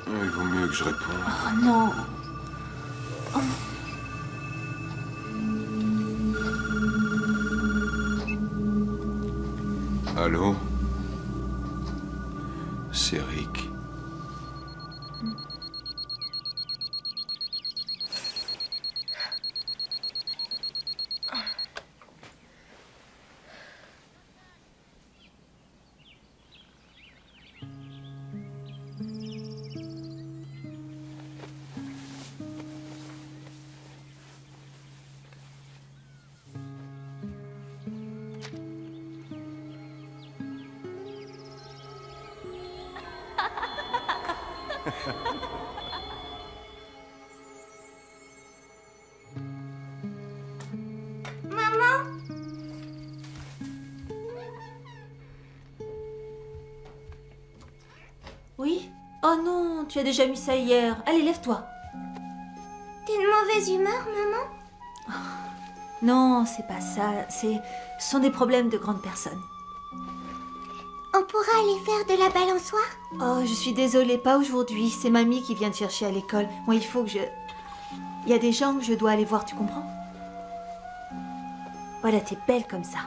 Il vaut mieux que je réponde. Oh non. Oh. Allô? C'est Rick. Maman? Oui? Oh non, tu as déjà mis ça hier. Allez, lève-toi. T'es de mauvaise humeur, maman? Non, c'est pas ça. Ce sont des problèmes de grandes personnes. On pourra aller faire de la balançoire? Oh, je suis désolée, pas aujourd'hui. C'est mamie qui vient te chercher à l'école. Moi, il faut que je... Il y a des gens que je dois aller voir, tu comprends? Voilà, t'es belle comme ça.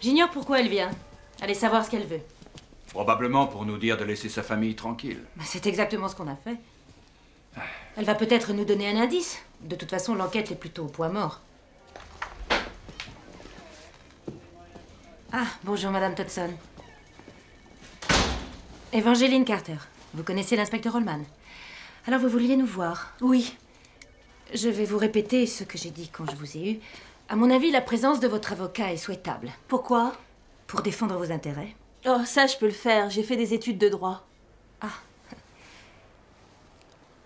J'ignore pourquoi elle vient. Allez savoir ce qu'elle veut. Probablement pour nous dire de laisser sa famille tranquille. Bah, c'est exactement ce qu'on a fait. Elle va peut-être nous donner un indice. De toute façon, l'enquête est plutôt au point mort. Ah, bonjour, Madame Todson. Evangeline Carter. Vous connaissez l'inspecteur Holman. Alors, vous vouliez nous voir? Oui. Je vais vous répéter ce que j'ai dit quand je vous ai eu. À mon avis, la présence de votre avocat est souhaitable. Pourquoi? Pour défendre vos intérêts. Oh, ça, je peux le faire. J'ai fait des études de droit. Ah.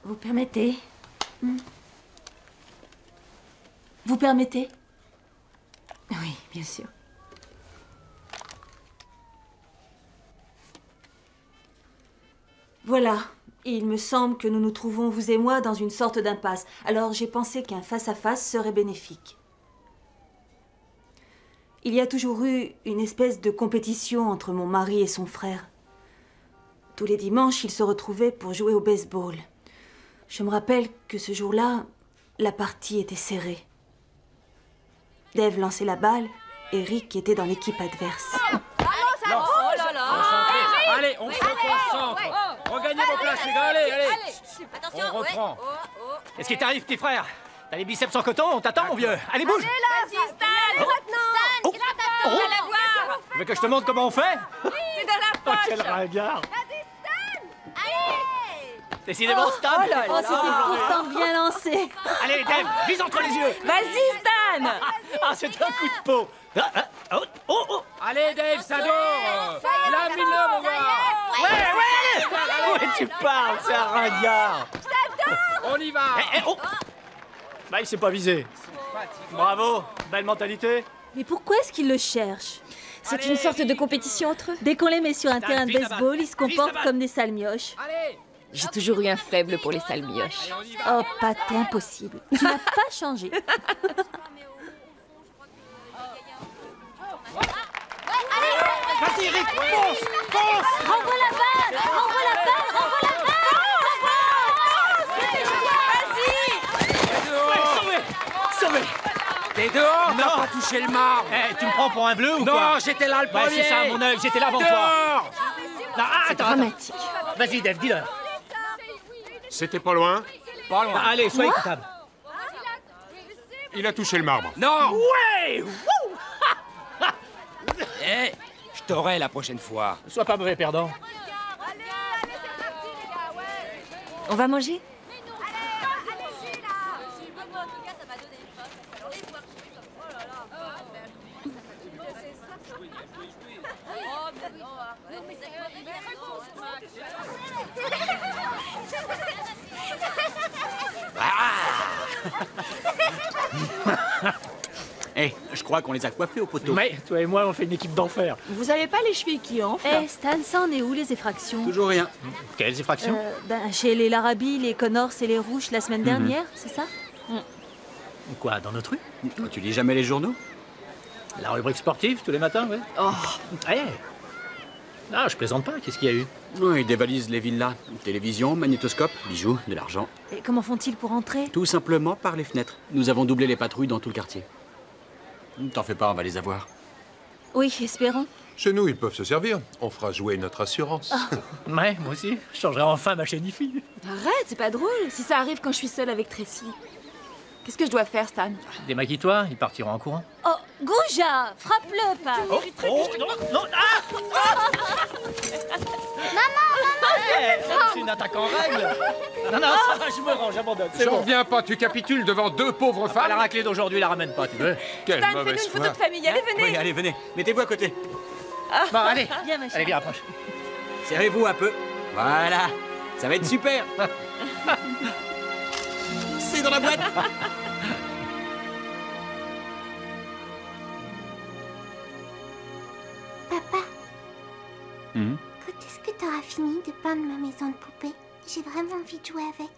Vous permettez? Vous permettez? Oui, bien sûr. Voilà. Il me semble que nous nous trouvons, vous et moi, dans une sorte d'impasse. Alors j'ai pensé qu'un face-à-face serait bénéfique. Il y a toujours eu une espèce de compétition entre mon mari et son frère. Tous les dimanches, ils se retrouvaient pour jouer au baseball. Je me rappelle que ce jour-là, la partie était serrée. Dave lançait la balle et Rick était dans l'équipe adverse. Allez, on se concentre. Regagnez vos places, les gars, allez. Attention, On reprend. Qu'est-ce qui t'arrive, petit frère? T'as les biceps en coton? On t'attend, mon vieux. Allez, bouge! Vas-y, Stan! Stan, il attend, on va la voir! Tu veux que je te montre comment on fait? C'est dans la poche! Oh, quel ringard! Vas-y, Stan! Allez! Décidément, Stan! Oh, c'était pourtant bien lancé. Allez, Dave, vise entre les yeux! Vas-y, Stan! Ah, c'est un coup de peau! Allez, Dave, ça dort. La mine, mon gars. Ouais! Ouais, tu parles, c'est un ringard! On y va. Bah, il s'est pas visé. Bravo, belle mentalité. Mais pourquoi est-ce qu'ils le cherchent? C'est une sorte de compétition entre eux. Dès qu'on les met sur un terrain de vise la baseball, balle. ils se comportent Vise la comme des sales mioches. Allez. J'ai toujours eu un faible pour les sales mioches. On y va. Oh, Pat, t'es impossible. Tu n'as pas changé. Vas-y, Rick, fonce! Fonce! Renvoie la balle! Renvoie la balle! Renvoie la balle! Sauvé! T'es dehors, Non. t'as pas touché le marbre. Eh, tu me prends pour un bleu ou quoi? Non, j'étais là le Bah, premier. c'est ça, mon œil, j'étais là avant toi. Dehors. Non, attends. Dramatique. Vas-y, Dave, dis-le. C'était pas loin? Pas loin. Allez, sois écoutable. il a touché le marbre. Non! Ouais! Eh, je t'aurai la prochaine fois. Sois pas mauvais perdant. On va manger? Eh, je crois qu'on les a coiffés au poteau. Mais toi et moi, on fait une équipe d'enfer. Vous avez pas les chevilles qui enflent? Eh, Stan, ça en est où les effractions? Toujours rien. Quelles effractions? Chez les Larrabee, les Connors et les Rouges la semaine dernière, c'est ça? Quoi, dans notre rue? Tu lis jamais les journaux? La rubrique sportive, tous les matins, ouais. Oh. Eh. Ah, je plaisante pas, qu'est-ce qu'il y a eu? Oui, ils dévalisent les villas. Télévision, magnétoscope, bijoux, de l'argent. Et comment font-ils pour entrer? Tout simplement par les fenêtres. Nous avons doublé les patrouilles dans tout le quartier. T'en fais pas, on va les avoir. Oui, espérons. Chez nous, ils peuvent se servir. On fera jouer notre assurance. Ouais, moi aussi. Je changerai enfin ma chaîne IFI. Arrête, c'est pas drôle. Si ça arrive quand je suis seule avec Tracy. Qu'est-ce que je dois faire, Stan? Démaquille-toi, ils partiront en courant. Oh, Gouja, frappe-le pas. Oh, non, non, ah! C'est une attaque en règle. Non, non, ça va, je me rends, j'abandonne. C'est J'en bon. reviens pas, tu capitules devant deux pauvres Ah, la femmes. raclée d'aujourd'hui, la ramène pas, tu veux? Quelle Stan, fais-nous mauvaise une photo foi. de famille. Allez, venez. Oui, allez, venez. Mettez-vous à côté. Bon, allez. Viens, ma chérie. Allez, viens, approche. Serrez-vous un peu. Voilà. Ça va être super. C'est dans la boîte. Papa, quand est-ce que t'auras fini de peindre ma maison de poupée? J'ai vraiment envie de jouer avec.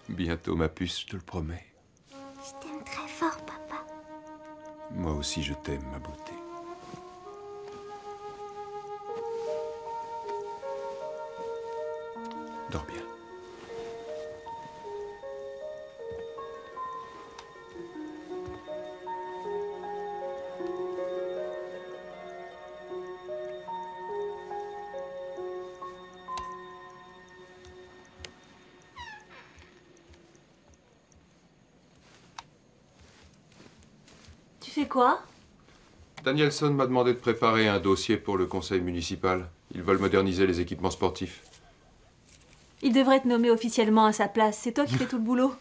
Bientôt, ma puce, je te le promets. Je t'aime très fort, papa. Moi aussi, je t'aime, ma beauté. Dors bien. Tu fais quoi? Danielson m'a demandé de préparer un dossier pour le conseil municipal. Ils veulent moderniser les équipements sportifs. Il devrait être nommé officiellement à sa place. C'est toi qui fais tout le boulot.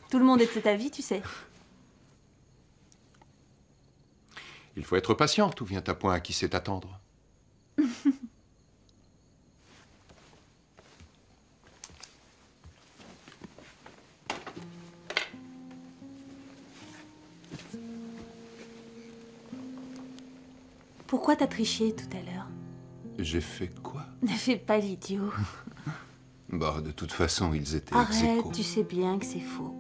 Tout le monde est de cet avis, tu sais. Il faut être patient, tout vient à point à qui sait attendre. Pourquoi t'as triché tout à l'heure? J'ai fait quoi? Ne fais pas l'idiot. Bah, de toute façon, ils étaient Arrête, ex-aequo. tu sais bien que c'est faux.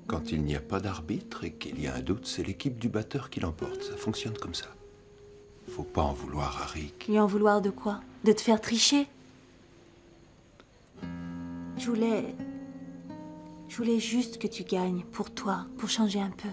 Quand il n'y a pas d'arbitre et qu'il y a un doute, c'est l'équipe du batteur qui l'emporte. Ça fonctionne comme ça. Faut pas en vouloir à Rick. Lui en vouloir de quoi? De te faire tricher? Je voulais juste que tu gagnes, pour toi, pour changer un peu.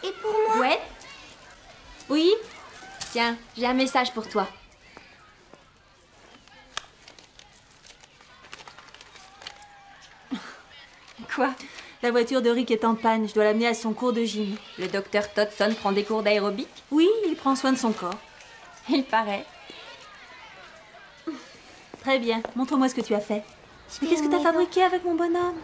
Et pour moi? Ouais. Oui? Tiens, j'ai un message pour toi. Quoi? La voiture de Rick est en panne. Je dois l'amener à son cours de gym. Le docteur Todson prend des cours d'aérobic? Oui, il prend soin de son corps. Il paraît. Très bien. Montre-moi ce que tu as fait. Mais qu'est-ce que t'as fabriqué avec mon bonhomme?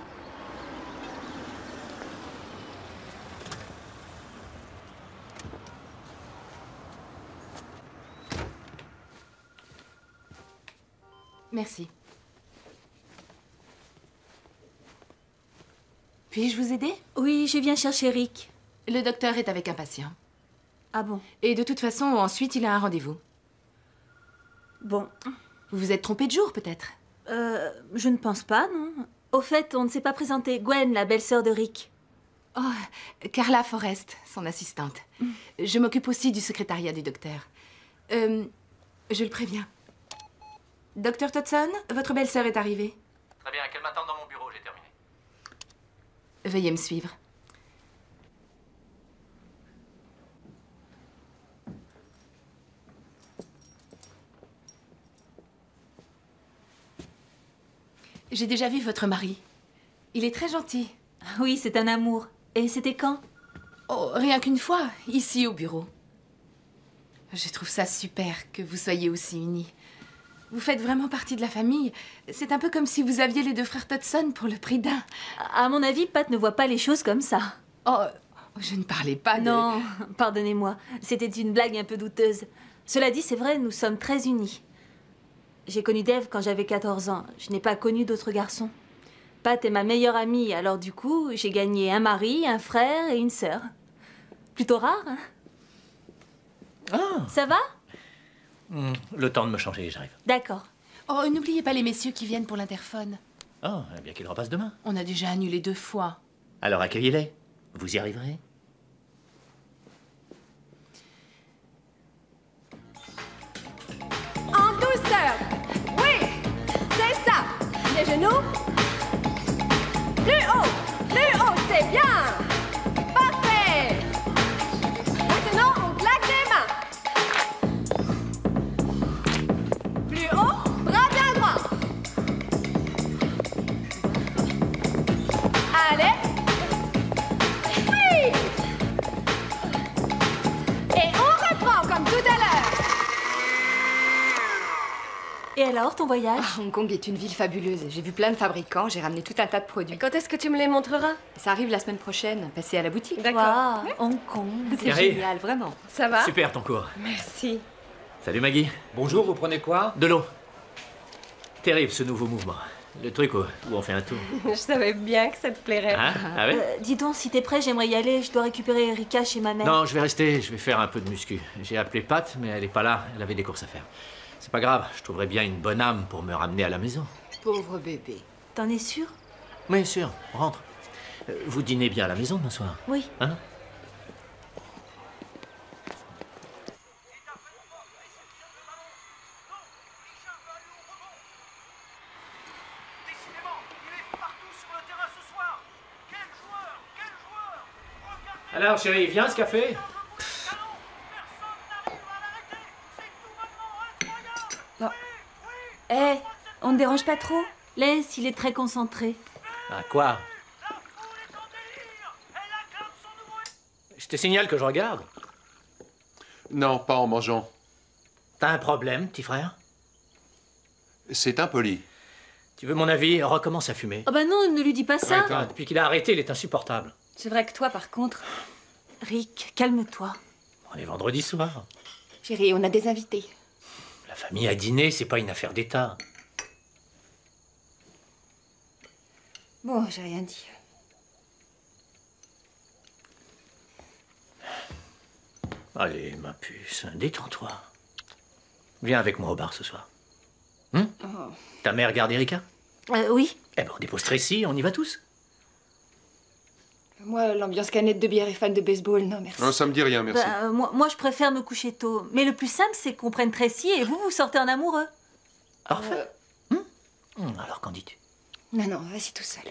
Merci. Puis-je vous aider? Oui, je viens chercher Rick. Le docteur est avec un patient. Ah bon? Et de toute façon, ensuite, il a un rendez-vous. Bon. Vous vous êtes trompé de jour, peut-être? Je ne pense pas, non. Au fait, on ne s'est pas présenté. Gwen, la belle-sœur de Rick. Oh, Carla Forrest, son assistante. Je m'occupe aussi du secrétariat du docteur. Je le préviens. Docteur Todson, votre belle-sœur est arrivée. Très bien, qu'elle m'attende dans mon bureau, j'ai terminé. Veuillez me suivre. J'ai déjà vu votre mari. Il est très gentil. Oui, c'est un amour. Et c'était quand? Oh, rien qu'une fois, ici au bureau. Je trouve ça super que vous soyez aussi unis. Vous faites vraiment partie de la famille. C'est un peu comme si vous aviez les deux frères Todson pour le prix d'un. À mon avis, Pat ne voit pas les choses comme ça. Oh, je ne parlais pas de... Non, pardonnez-moi. C'était une blague un peu douteuse. Cela dit, c'est vrai, nous sommes très unis. J'ai connu Dave quand j'avais 14 ans. Je n'ai pas connu d'autres garçons. Pat est ma meilleure amie, alors du coup, j'ai gagné un mari, un frère et une sœur. Plutôt rare, hein? Ah. Ça va? Le temps de me changer, j'arrive. D'accord. Oh, n'oubliez pas les messieurs qui viennent pour l'interphone. Oh, eh bien qu'ils repassent demain. On a déjà annulé 2 fois. Alors accueillez-les. Vous y arriverez. En douceur. Oui, c'est ça. Les genoux. Plus haut, c'est bien. Parfait. Maintenant, on claque les mains. Plus haut, bras bien droit. Allez. Oui. Et on reprend comme tout à l'heure. Et alors, ton voyage? Hong Kong est une ville fabuleuse. J'ai vu plein de fabricants, j'ai ramené tout un tas de produits. Quand est-ce que tu me les montreras? Ça arrive la semaine prochaine. Passez à la boutique. D'accord. Wow, Hong Kong. C'est Carré. génial, vraiment. Ça va? Super ton cours. Merci. Salut Maggie. Bonjour, vous prenez quoi? De l'eau. Terrible ce nouveau mouvement. Le truc où on fait un tour. Je savais bien que ça te plairait. Hein? Ah ouais? Dis donc, si t'es prêt, j'aimerais y aller. Je dois récupérer Erika chez ma mère. Non, je vais rester. Je vais faire un peu de muscu. J'ai appelé Pat, mais elle est pas là. Elle avait des courses à faire. C'est pas grave. Je trouverai bien une bonne âme pour me ramener à la maison. Pauvre bébé. T'en es sûr? Oui, sûr. Rentre. Vous dînez bien à la maison demain soir? Oui. Hein? Alors, chérie, viens ce café? Hé, on ne dérange pas trop? Laisse, il est très concentré. Ah, quoi? Je te signale que je regarde. Non, pas en mangeant. T'as un problème, petit frère? C'est impoli. Tu veux mon avis? Recommence à fumer. Oh bah non, ne lui dis pas ça. Ah, depuis qu'il a arrêté, il est insupportable. C'est vrai que toi, par contre... Rick, calme-toi. On est vendredi soir. Chérie, on a des invités. La famille à dîner, c'est pas une affaire d'État. Bon, j'ai rien dit. Allez, ma puce, détends-toi. Viens avec moi au bar ce soir. Ta mère garde Erika? Oui. Eh ben, on dépose Tracy, on y va tous. Moi, l'ambiance canette de bière et fan de baseball, non merci. Non, ça me dit rien, merci. Bah, moi, je préfère me coucher tôt. Mais le plus simple, c'est qu'on prenne Tracy et vous sortez en amoureux. Parfait. Alors, qu'en dis-tu? Non, non, vas-y tout seul.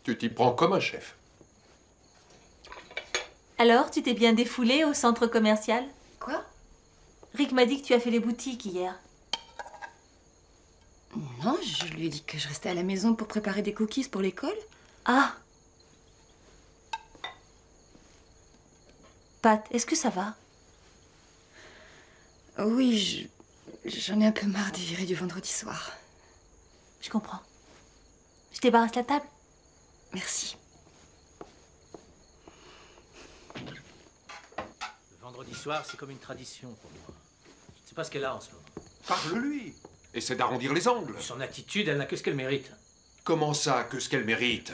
Tu t'y prends comme un chef. Alors, tu t'es bien défoulé au centre commercial? Quoi? Rick m'a dit que tu as fait les boutiques hier. Non, je lui ai dit que je restais à la maison pour préparer des cookies pour l'école. Ah! Pat, est-ce que ça va? Oui, j'en ai un peu marre des virées du vendredi soir. Je comprends. Je débarrasse la table? Merci. Le vendredi soir, c'est comme une tradition pour moi. Tu C'est pas ce qu'elle a en ce moment. Parle-lui. Essaie d'arrondir les angles. Son attitude, elle n'a que ce qu'elle mérite. Comment ça, que ce qu'elle mérite?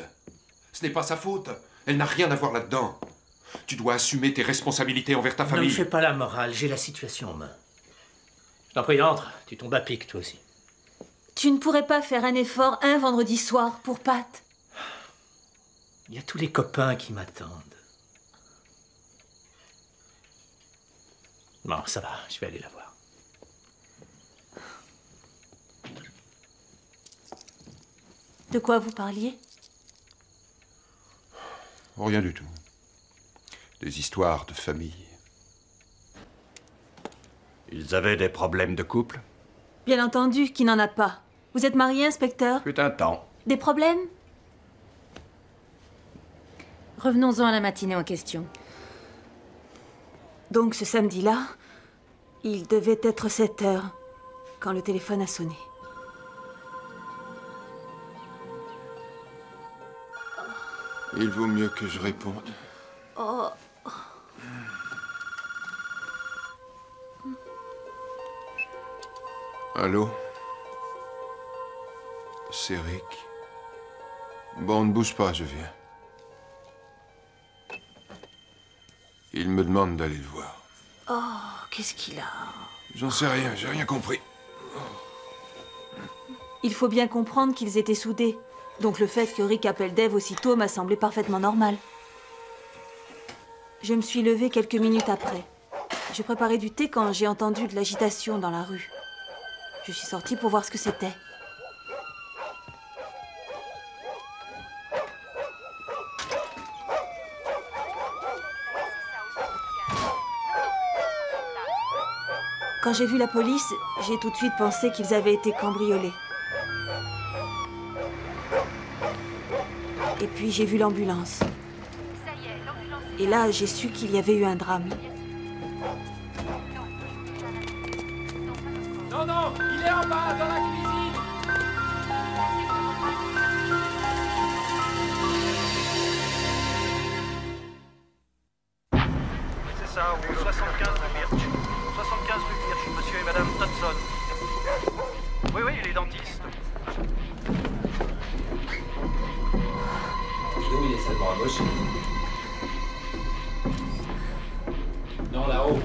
Ce n'est pas sa faute. Elle n'a rien à voir là-dedans. Tu dois assumer tes responsabilités envers ta famille. Ne me fais pas la morale, j'ai la situation en main. Je t'en prie, entre. Tu tombes à pic, toi aussi. Tu ne pourrais pas faire un effort un vendredi soir pour Pat? Il y a tous les copains qui m'attendent. Bon, ça va, je vais aller la voir. De quoi vous parliez? Rien du tout. Des histoires de famille. Ils avaient des problèmes de couple? Bien entendu qu'il n'en a pas. Vous êtes marié, inspecteur? Fut un temps. Des problèmes? Revenons-en à la matinée en question. Donc ce samedi-là, il devait être 7 heures quand le téléphone a sonné. Il vaut mieux que je réponde. Oh. Allô? C'est Rick. Bon, ne bouge pas, je viens. Il me demande d'aller le voir. Oh, qu'est-ce qu'il a? J'en sais rien, j'ai rien compris. Il faut bien comprendre qu'ils étaient soudés. Donc le fait que Rick appelle Dave aussitôt m'a semblé parfaitement normal. Je me suis levée quelques minutes après. Je préparais du thé quand j'ai entendu de l'agitation dans la rue. Je suis sortie pour voir ce que c'était. Quand j'ai vu la police, j'ai tout de suite pensé qu'ils avaient été cambriolés. Et puis j'ai vu l'ambulance. Et là, j'ai su qu'il y avait eu un drame. Non, non, il est en bas, dans la cuisine. C'est ça, au 75 rue Birch. 75 rue Birch, monsieur et madame Todson. Oui, oui, il est dentiste. L'eau, il est seulement amoché. Non, là-haut.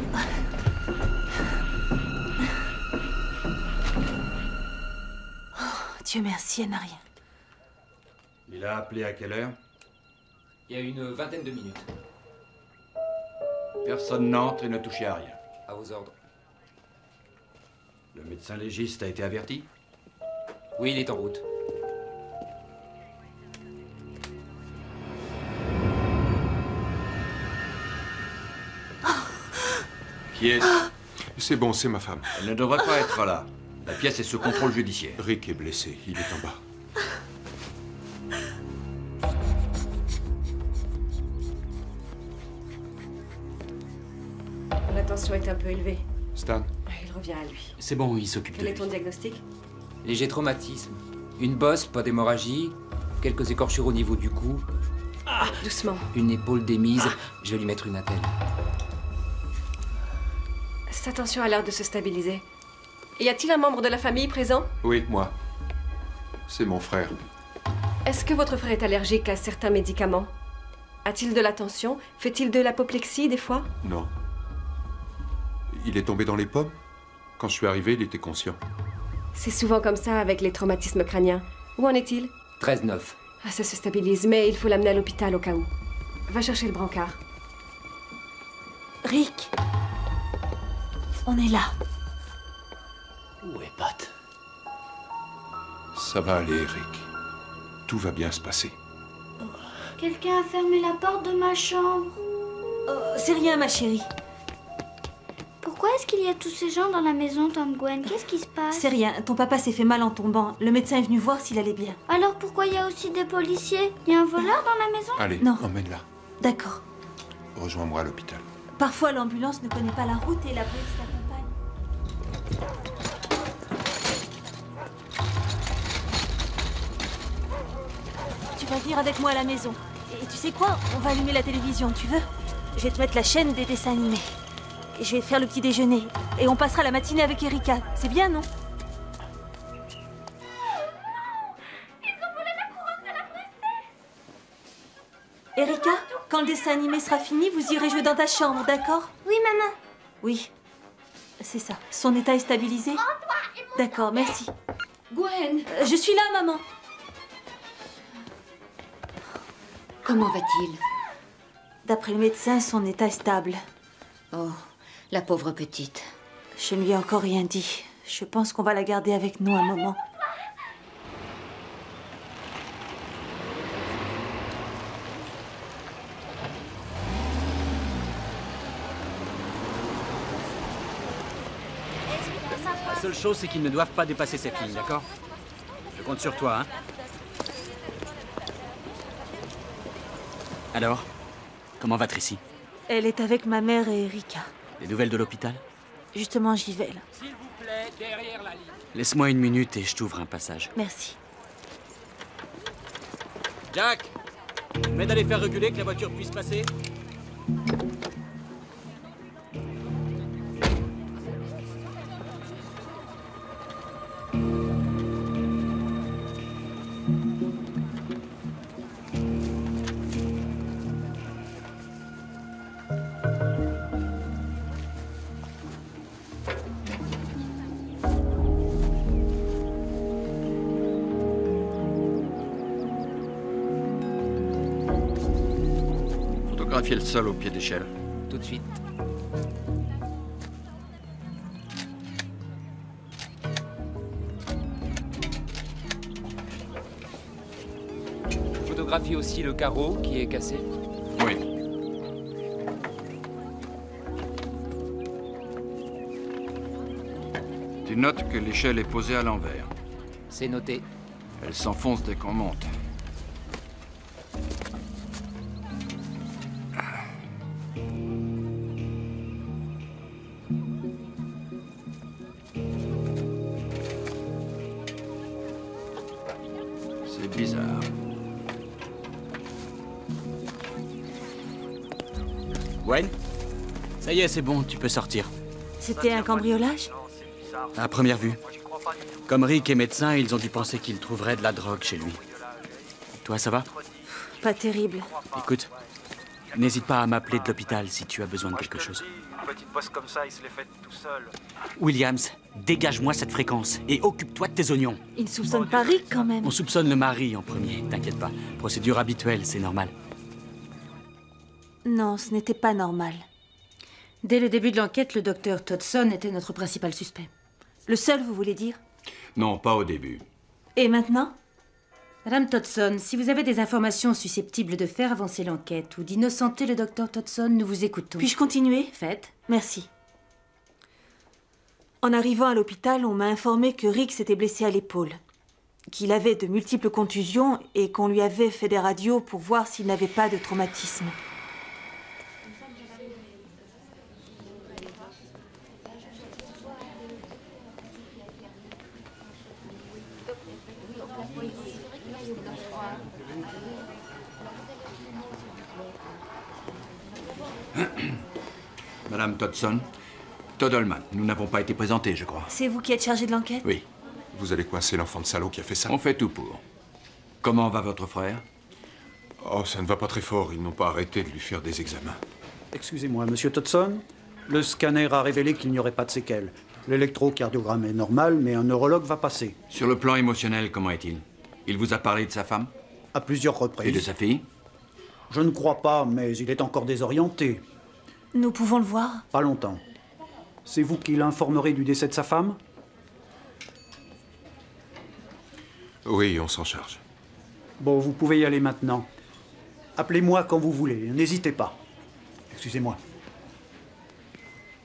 Dieu merci, elle n'a rien. Il a appelé à quelle heure? Il y a une vingtaine de minutes. Personne n'entre et ne touchez à rien. À vos ordres. Le médecin légiste a été averti? Oui, il est en route. Qui est-ce? C'est bon, c'est ma femme. Elle ne devrait pas être là. La pièce est sous contrôle judiciaire. Rick est blessé, il est en bas. La tension est un peu élevée. Stan? Il revient à lui. C'est bon, il s'occupe de Quel est lui. ton diagnostic? Léger traumatisme. Une bosse, pas d'hémorragie. Quelques écorchures au niveau du cou. Doucement. Une épaule démise. Je vais lui mettre une attelle. Sa tension a l'air de se stabiliser. Y a-t-il un membre de la famille présent? Oui, moi. C'est mon frère. Est-ce que votre frère est allergique à certains médicaments? A-t-il de la tension? Fait-il de l'apoplexie des fois? Non. Il est tombé dans les pommes? Quand je suis arrivé, il était conscient. C'est souvent comme ça avec les traumatismes crâniens. Où en est-il? 13-9. Ah, ça se stabilise, mais il faut l'amener à l'hôpital au cas où. Va chercher le brancard. Rick, on est là. Où est Pat? Ça va aller, Rick. Tout va bien se passer. Quelqu'un a fermé la porte de ma chambre. C'est rien, ma chérie. Pourquoi est-ce qu'il y a tous ces gens dans la maison, Tante Gwen? Qu'est-ce qui se passe? C'est rien, ton papa s'est fait mal en tombant. Le médecin est venu voir s'il allait bien. Alors pourquoi il y a aussi des policiers? Il y a un voleur dans la maison? Allez, Non. emmène-la. D'accord. Rejoins-moi à l'hôpital. Parfois, l'ambulance ne connaît pas la route et la police t'accompagne. Tu vas venir avec moi à la maison. Et tu sais quoi? On va allumer la télévision, tu veux? Je vais te mettre la chaîne des dessins animés. et je vais faire le petit déjeuner. Et on passera la matinée avec Erika. C'est bien, non? Erika, quand le dessin animé sera fini, vous irez jouer dans ta chambre, d'accord? Oui, maman. Oui, c'est ça. Son état est stabilisé? D'accord, merci. Gwen! Je suis là, maman. Comment va-t-il? D'après le médecin, son état est stable. Oh, la pauvre petite. Je ne lui ai encore rien dit. Je pense qu'on va la garder avec nous un moment. La seule chose, c'est qu'ils ne doivent pas dépasser cette ligne, d'accord? Je compte sur toi, hein? Alors, comment va Tracy? Elle est avec ma mère et Erika. Des nouvelles de l'hôpital? Justement, j'y vais, là. S'il vous plaît, derrière la ligne. Laisse-moi une minute et je t'ouvre un passage. Merci. Jack! M'aide à les faire reculer, que la voiture puisse passer? Photographiez le sol au pied d'échelle. Tout de suite. Photographie aussi le carreau qui est cassé. Oui. Tu notes que l'échelle est posée à l'envers. C'est noté. Elle s'enfonce dès qu'on monte. C'est bizarre. Gwen? Ça y est, c'est bon, tu peux sortir. C'était un cambriolage? À première vue. Comme Rick est médecin, ils ont dû penser qu'ils trouveraient de la drogue chez lui. Toi, ça va? Pas terrible. Écoute, n'hésite pas à m'appeler de l'hôpital si tu as besoin de quelque chose. Une petite bosse comme ça, il se les fait tout seul. Williams, dégage-moi cette fréquence et occupe-toi de tes oignons. Il ne soupçonne pas Rick, quand même. On soupçonne le mari en premier, t'inquiète pas. Procédure habituelle, c'est normal. Non, ce n'était pas normal. Dès le début de l'enquête, le docteur Todson était notre principal suspect. Le seul, vous voulez dire? Non, pas au début. Et maintenant? Madame Todson, si vous avez des informations susceptibles de faire avancer l'enquête ou d'innocenter le docteur Todson, nous vous écoutons. Puis-je continuer? Faites. Merci. En arrivant à l'hôpital, on m'a informé que Rick s'était blessé à l'épaule, qu'il avait de multiples contusions et qu'on lui avait fait des radios pour voir s'il n'avait pas de traumatisme. Madame Todson, Toddleman, nous n'avons pas été présentés, je crois. C'est vous qui êtes chargé de l'enquête? Oui. Vous allez coincer l'enfant de salaud qui a fait ça? On fait tout pour. Comment va votre frère? Oh, ça ne va pas très fort. Ils n'ont pas arrêté de lui faire des examens. Excusez-moi, monsieur Todson. Le scanner a révélé qu'il n'y aurait pas de séquelles. L'électrocardiogramme est normal, mais un neurologue va passer. Sur le plan émotionnel, comment est-il? Il vous a parlé de sa femme? À plusieurs reprises. Et de sa fille? Je ne crois pas, mais il est encore désorienté. Nous pouvons le voir? Pas longtemps. C'est vous qui l'informerez du décès de sa femme? Oui, on s'en charge. Bon, vous pouvez y aller maintenant. Appelez-moi quand vous voulez, n'hésitez pas. Excusez-moi.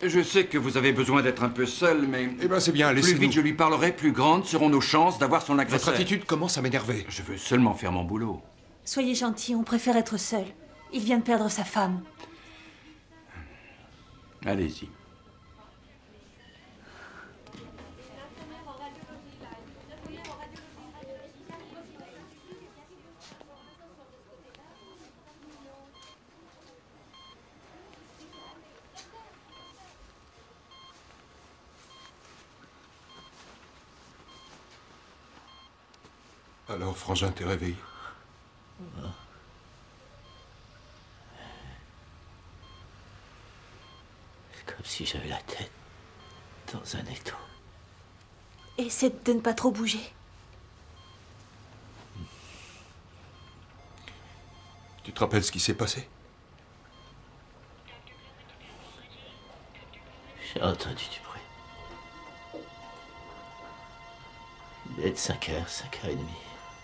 Je sais que vous avez besoin d'être un peu seul, mais... Eh ben, c'est bien, laissez-nous. Plus vite je lui parlerai, plus grandes seront nos chances d'avoir son agresseur. Votre attitude commence à m'énerver. Je veux seulement faire mon boulot. Soyez gentil, on préfère être seul. Il vient de perdre sa femme. Allez-y. Alors, Frangin, t'es réveillé? C'est comme si j'avais la tête dans un étau. Essaie de ne pas trop bouger. Tu te rappelles ce qui s'est passé? J'ai entendu du bruit. Il devait être 5h, 5h30.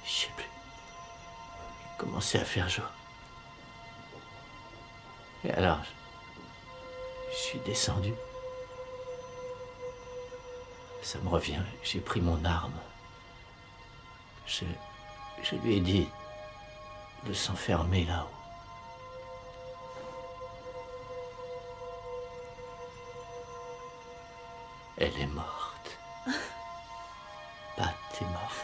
Je sais plus. Il commençait à faire jour. Et alors, je suis descendu. Ça me revient, j'ai pris mon arme. Je lui ai dit de s'enfermer là-haut. Elle est morte. Pat est morte.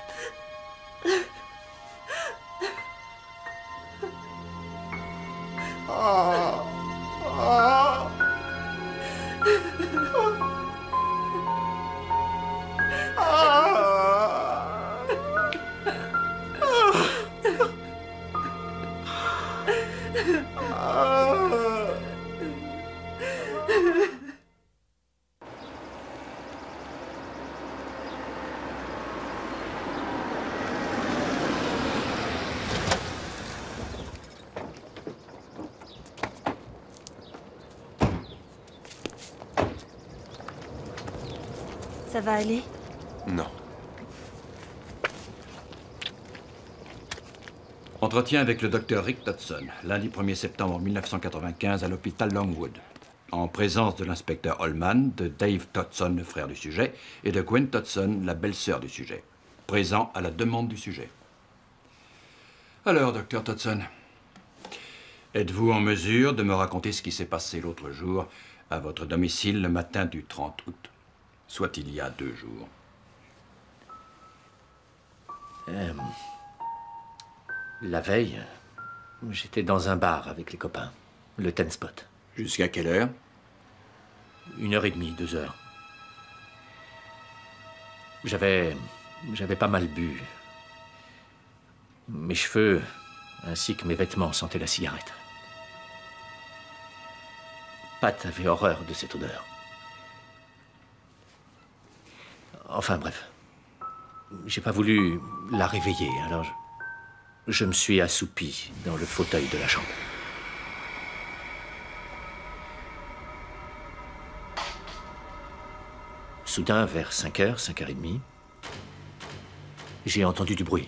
Ça va aller? Non. Entretien avec le docteur Rick Todson, lundi 1er septembre 1995 à l'hôpital Longwood. En présence de l'inspecteur Holman, de Dave Todson, le frère du sujet, et de Gwen Todson, la belle-sœur du sujet. Présent à la demande du sujet. Alors, docteur Todson, êtes-vous en mesure de me raconter ce qui s'est passé l'autre jour à votre domicile le matin du 30 août, soit il y a 2 jours? La veille, j'étais dans un bar avec les copains, le Ten Spot. Jusqu'à quelle heure? 1h30, 2h. J'avais pas mal bu. Mes cheveux, ainsi que mes vêtements, sentaient la cigarette. Pat avait horreur de cette odeur. Enfin bref, j'ai pas voulu la réveiller, alors je me suis assoupi dans le fauteuil de la chambre. Soudain, vers 5h, 5h30, j'ai entendu du bruit.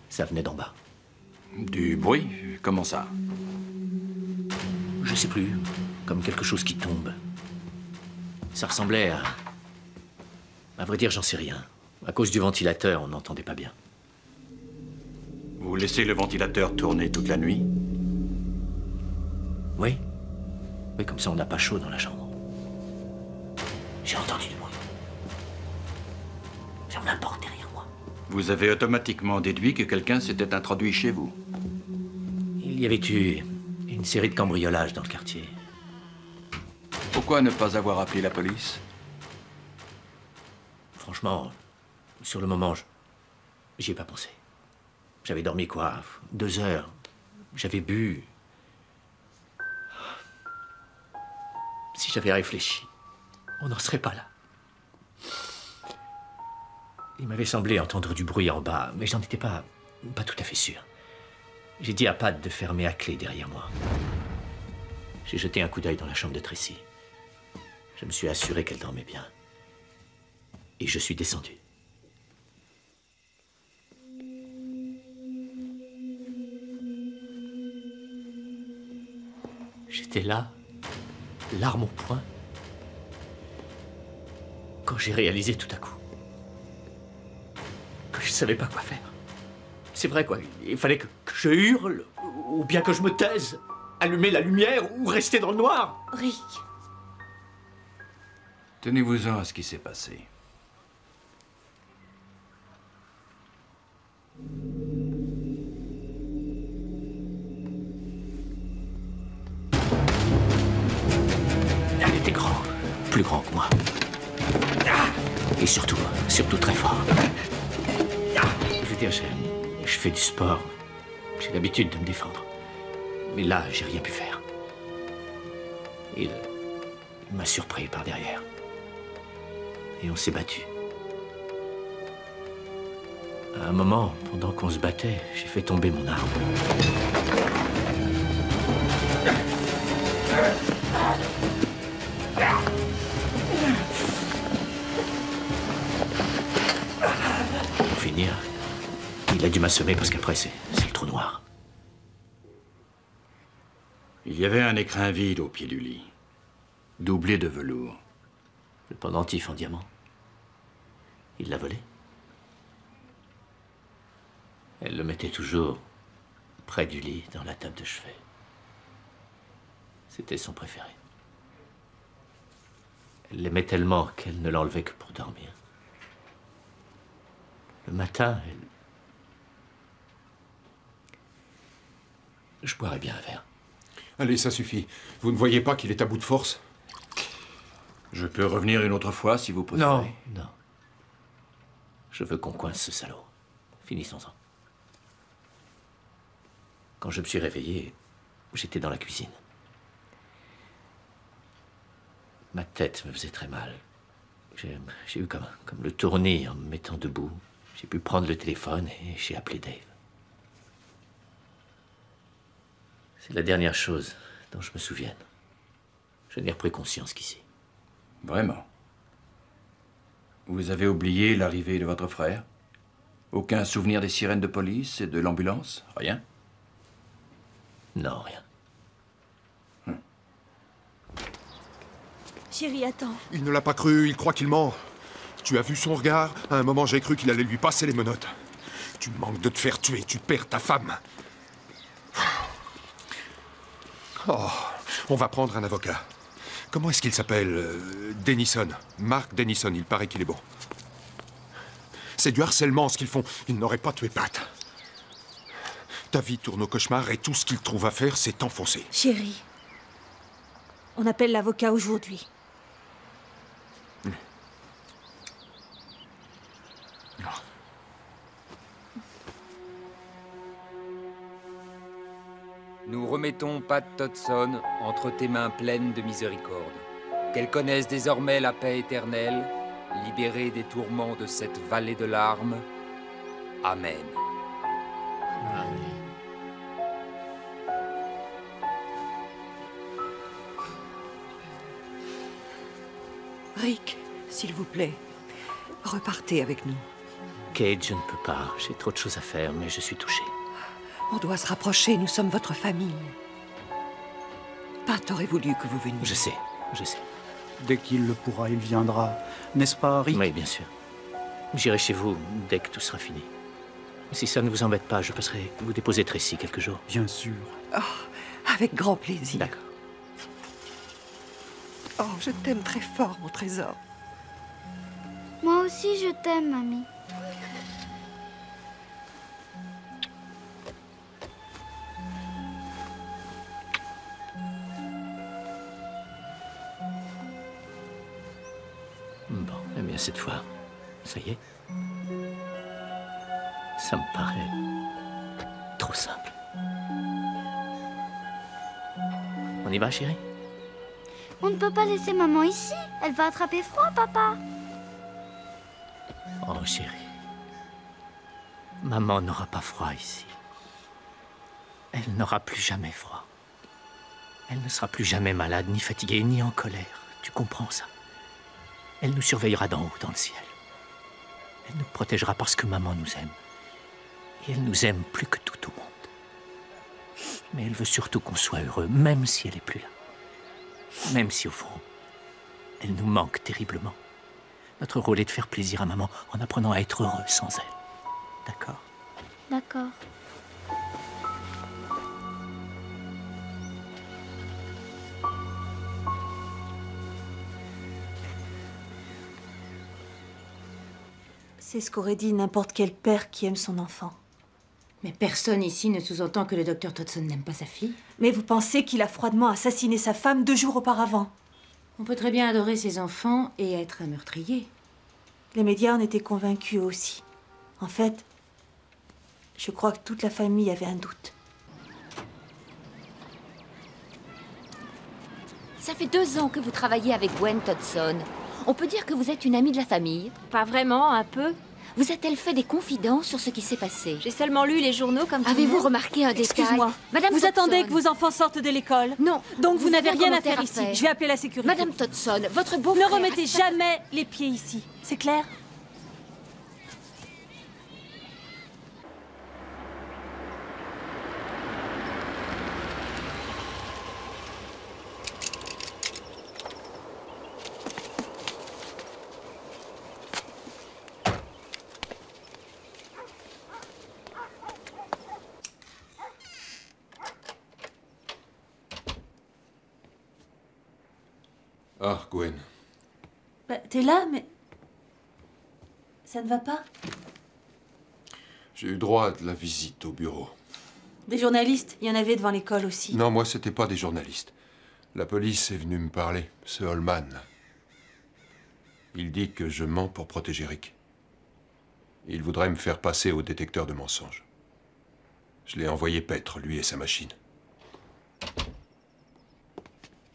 Ça venait d'en bas. Du bruit? Comment ça? Je sais plus, comme quelque chose qui tombe. Ça ressemblait à... À vrai dire, j'en sais rien. À cause du ventilateur, on n'entendait pas bien. Vous laissez le ventilateur tourner toute la nuit? Oui. Oui, comme ça on n'a pas chaud dans la chambre. J'ai entendu du bruit. Ferme la porte derrière moi. Vous avez automatiquement déduit que quelqu'un s'était introduit chez vous? Il y avait eu une série de cambriolages dans le quartier. Pourquoi ne pas avoir appelé la police? Franchement, sur le moment, j'y ai pas pensé. J'avais dormi quoi? 2 heures. J'avais bu. Si j'avais réfléchi, on n'en serait pas là. Il m'avait semblé entendre du bruit en bas, mais j'en étais pas tout à fait sûr. J'ai dit à Pat de fermer à clé derrière moi. J'ai jeté un coup d'œil dans la chambre de Tracy. Je me suis assuré qu'elle dormait bien. Et je suis descendu. J'étais là, l'arme au poing, quand j'ai réalisé tout à coup que je savais pas quoi faire. C'est vrai, quoi. Il fallait que je hurle, ou bien que je me taise, allumer la lumière, ou rester dans le noir. Rick. Tenez-vous-en à ce qui s'est passé. Elle était grande, plus grand que moi. Et surtout très fort. Je veux dire, Je fais du sport. J'ai l'habitude de me défendre. Mais là, j'ai rien pu faire. Il m'a surpris par derrière. Et on s'est battu. À un moment, pendant qu'on se battait, j'ai fait tomber mon arme. Pour finir, il a dû m'assommer parce qu'après, c'est le trou noir. Il y avait un écrin vide au pied du lit, doublé de velours. Le pendentif en diamant. Il l'a volé. Elle le mettait toujours près du lit, dans la table de chevet. C'était son préféré. Elle l'aimait tellement qu'elle ne l'enlevait que pour dormir. Le matin, je boirais bien un verre. Allez, ça suffit. Vous ne voyez pas qu'il est à bout de force? Je peux revenir une autre fois, si vous préférez. Non, non. Je veux qu'on coince ce salaud. Finissons-en. Quand je me suis réveillé, j'étais dans la cuisine. Ma tête me faisait très mal. J'ai eu comme le tournis en me mettant debout. J'ai pu prendre le téléphone et j'ai appelé Dave. C'est la dernière chose dont je me souvienne. Je n'ai repris conscience qu'ici. Vraiment? Vous avez oublié l'arrivée de votre frère? Aucun souvenir des sirènes de police et de l'ambulance? Rien? Non, rien. Chérie, attends. Il ne l'a pas cru, il croit qu'il ment. Tu as vu son regard? À un moment, j'ai cru qu'il allait lui passer les menottes. Tu manques de te faire tuer, tu perds ta femme. Oh, on va prendre un avocat. Comment est-ce qu'il s'appelle? Denison. Mark Denison, il paraît qu'il est bon. C'est du harcèlement ce qu'ils font. Ils n'auraient pas tué Pat. Ta vie tourne au cauchemar et tout ce qu'il trouve à faire, c'est t'enfoncer. Chérie, on appelle l'avocat aujourd'hui. Nous remettons Pat Todson entre tes mains pleines de miséricorde. Qu'elle connaisse désormais la paix éternelle, libérée des tourments de cette vallée de larmes. Amen. Rick, s'il vous plaît, repartez avec nous. Kate, je ne peux pas. J'ai trop de choses à faire, mais je suis touché. On doit se rapprocher, nous sommes votre famille. Pat aurait voulu que vous veniez. Je sais, je sais. Dès qu'il le pourra, il viendra. N'est-ce pas, Rick? Oui, bien sûr. J'irai chez vous dès que tout sera fini. Si ça ne vous embête pas, je passerai vous déposer Tracy quelques jours. Bien sûr. Oh, avec grand plaisir. D'accord. Oh, je t'aime très fort, mon trésor. Moi aussi, je t'aime, mamie. Bon, eh bien cette fois, ça y est. Ça me paraît trop simple. On y va, chérie? On ne peut pas laisser maman ici. Elle va attraper froid, papa. Oh, chérie. Maman n'aura pas froid ici. Elle n'aura plus jamais froid. Elle ne sera plus jamais malade, ni fatiguée, ni en colère. Tu comprends ça? Elle nous surveillera d'en haut, dans le ciel. Elle nous protégera parce que maman nous aime. Et elle nous aime plus que tout au monde. Mais elle veut surtout qu'on soit heureux, même si elle n'est plus là. Même si, au fond, elle nous manque terriblement. Notre rôle est de faire plaisir à maman en apprenant à être heureux sans elle. D'accord? D'accord. C'est ce qu'aurait dit n'importe quel père qui aime son enfant. Mais personne ici ne sous-entend que le docteur Todson n'aime pas sa fille. Mais vous pensez qu'il a froidement assassiné sa femme 2 jours auparavant? On peut très bien adorer ses enfants et être un meurtrier. Les médias en étaient convaincus aussi. En fait, Je crois que toute la famille avait un doute. Ça fait 2 ans que vous travaillez avec Gwen Todson. On peut dire que vous êtes une amie de la famille. Pas vraiment, un peu. Vous a-t-elle fait des confidences sur ce qui s'est passé? J'ai seulement lu les journaux comme tout le Avez-vous monde. remarqué un détail? Excuse-moi. Madame Vous Todson. attendez que vos enfants sortent de l'école? Non. Donc vous n'avez avez rien un à faire commentaire à ici. faire. Je vais appeler la sécurité. Madame Todson, votre beau-frère... Ne remettez jamais les pieds ici. C'est clair? Ah, Gwen. Bah, t'es là, mais... Ça ne va pas? J'ai eu droit à de la visite au bureau. Des journalistes, il y en avait devant l'école aussi. Non, moi, c'était pas des journalistes. La police est venue me parler, ce Holman. Il dit que je mens pour protéger Rick. Il voudrait me faire passer au détecteur de mensonges. Je l'ai envoyé paître, lui et sa machine.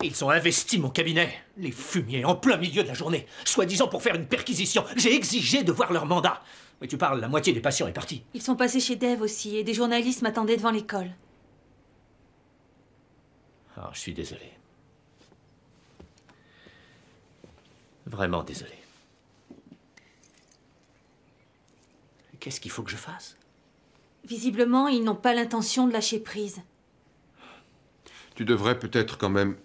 Ils ont investi mon cabinet, les fumiers, en plein milieu de la journée, soi-disant pour faire une perquisition. J'ai exigé de voir leur mandat. Mais tu parles, la moitié des patients est partie. Ils sont passés chez Dave aussi, et des journalistes m'attendaient devant l'école. Ah, je suis désolé. Vraiment désolé. Qu'est-ce qu'il faut que je fasse? Visiblement, ils n'ont pas l'intention de lâcher prise. Tu devrais peut-être quand même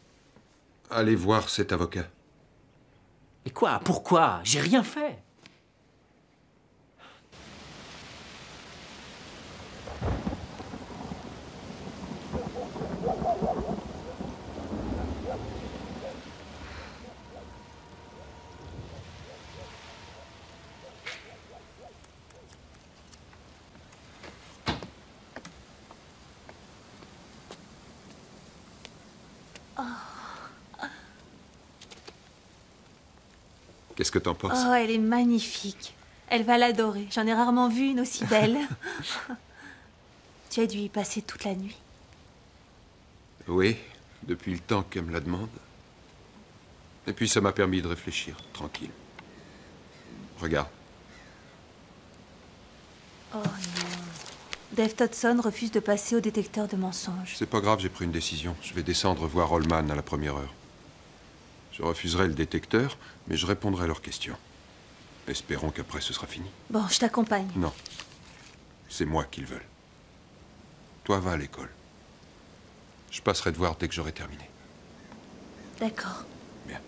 aller voir cet avocat. Mais quoi? Pourquoi? J'ai rien fait. Qu'est-ce que t'en penses? Oh, elle est magnifique. Elle va l'adorer. J'en ai rarement vu une aussi belle. Tu as dû y passer toute la nuit. Oui, depuis le temps qu'elle me la demande. Et puis ça m'a permis de réfléchir, tranquille. Regarde. Oh non. Dave Todson refuse de passer au détecteur de mensonges. C'est pas grave, j'ai pris une décision. Je vais descendre voir Holman à la première heure. Je refuserai le détecteur, mais je répondrai à leurs questions. Espérons qu'après ce sera fini. Bon, je t'accompagne. Non. C'est moi qu'ils veulent. Toi, va à l'école. Je passerai te voir dès que j'aurai terminé. D'accord. Bien.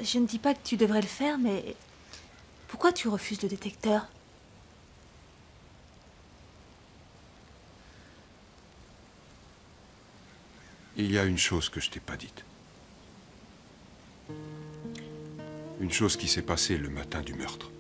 Je ne dis pas que tu devrais le faire, mais... Pourquoi tu refuses le détecteur? Il y a une chose que je t'ai pas dite. Une chose qui s'est passée le matin du meurtre.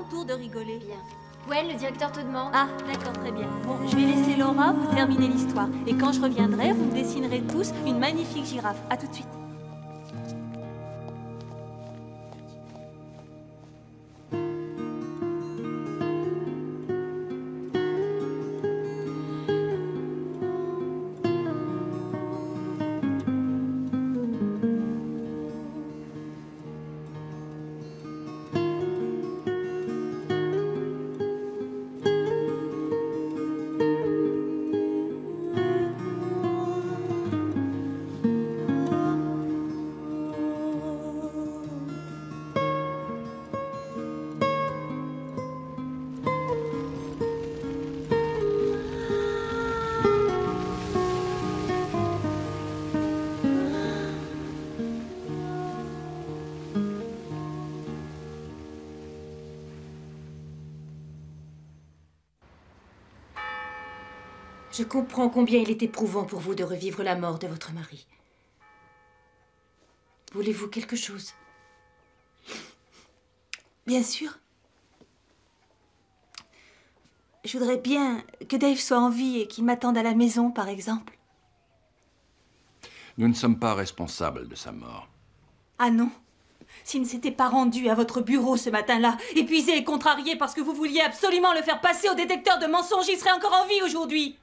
tour de rigoler. Bien. Gwen, le directeur te demande. Ah, d'accord, très bien. Bon, je vais laisser Laura vous terminer l'histoire. Et quand je reviendrai, vous me dessinerez tous une magnifique girafe. À tout de suite. Je comprends combien il est éprouvant pour vous de revivre la mort de votre mari. Voulez-vous quelque chose? Bien sûr. Je voudrais bien que Dave soit en vie et qu'il m'attende à la maison, par exemple. Nous ne sommes pas responsables de sa mort. Ah non. S'il ne s'était pas rendu à votre bureau ce matin-là, épuisé et contrarié parce que vous vouliez absolument le faire passer au détecteur de mensonges, il serait encore en vie aujourd'hui.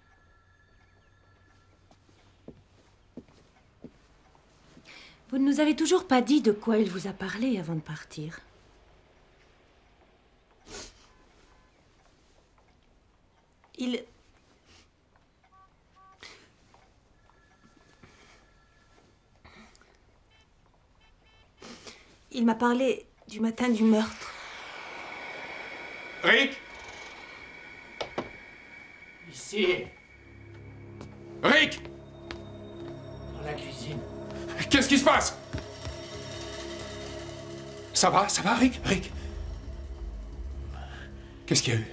Vous ne nous avez toujours pas dit de quoi il vous a parlé avant de partir. Il m'a parlé du matin du meurtre. Rick? Ici. Rick? Dans la cuisine. Qu'est-ce qui se passe? Ça va, Rick? Rick? Qu'est-ce qu'il y a eu?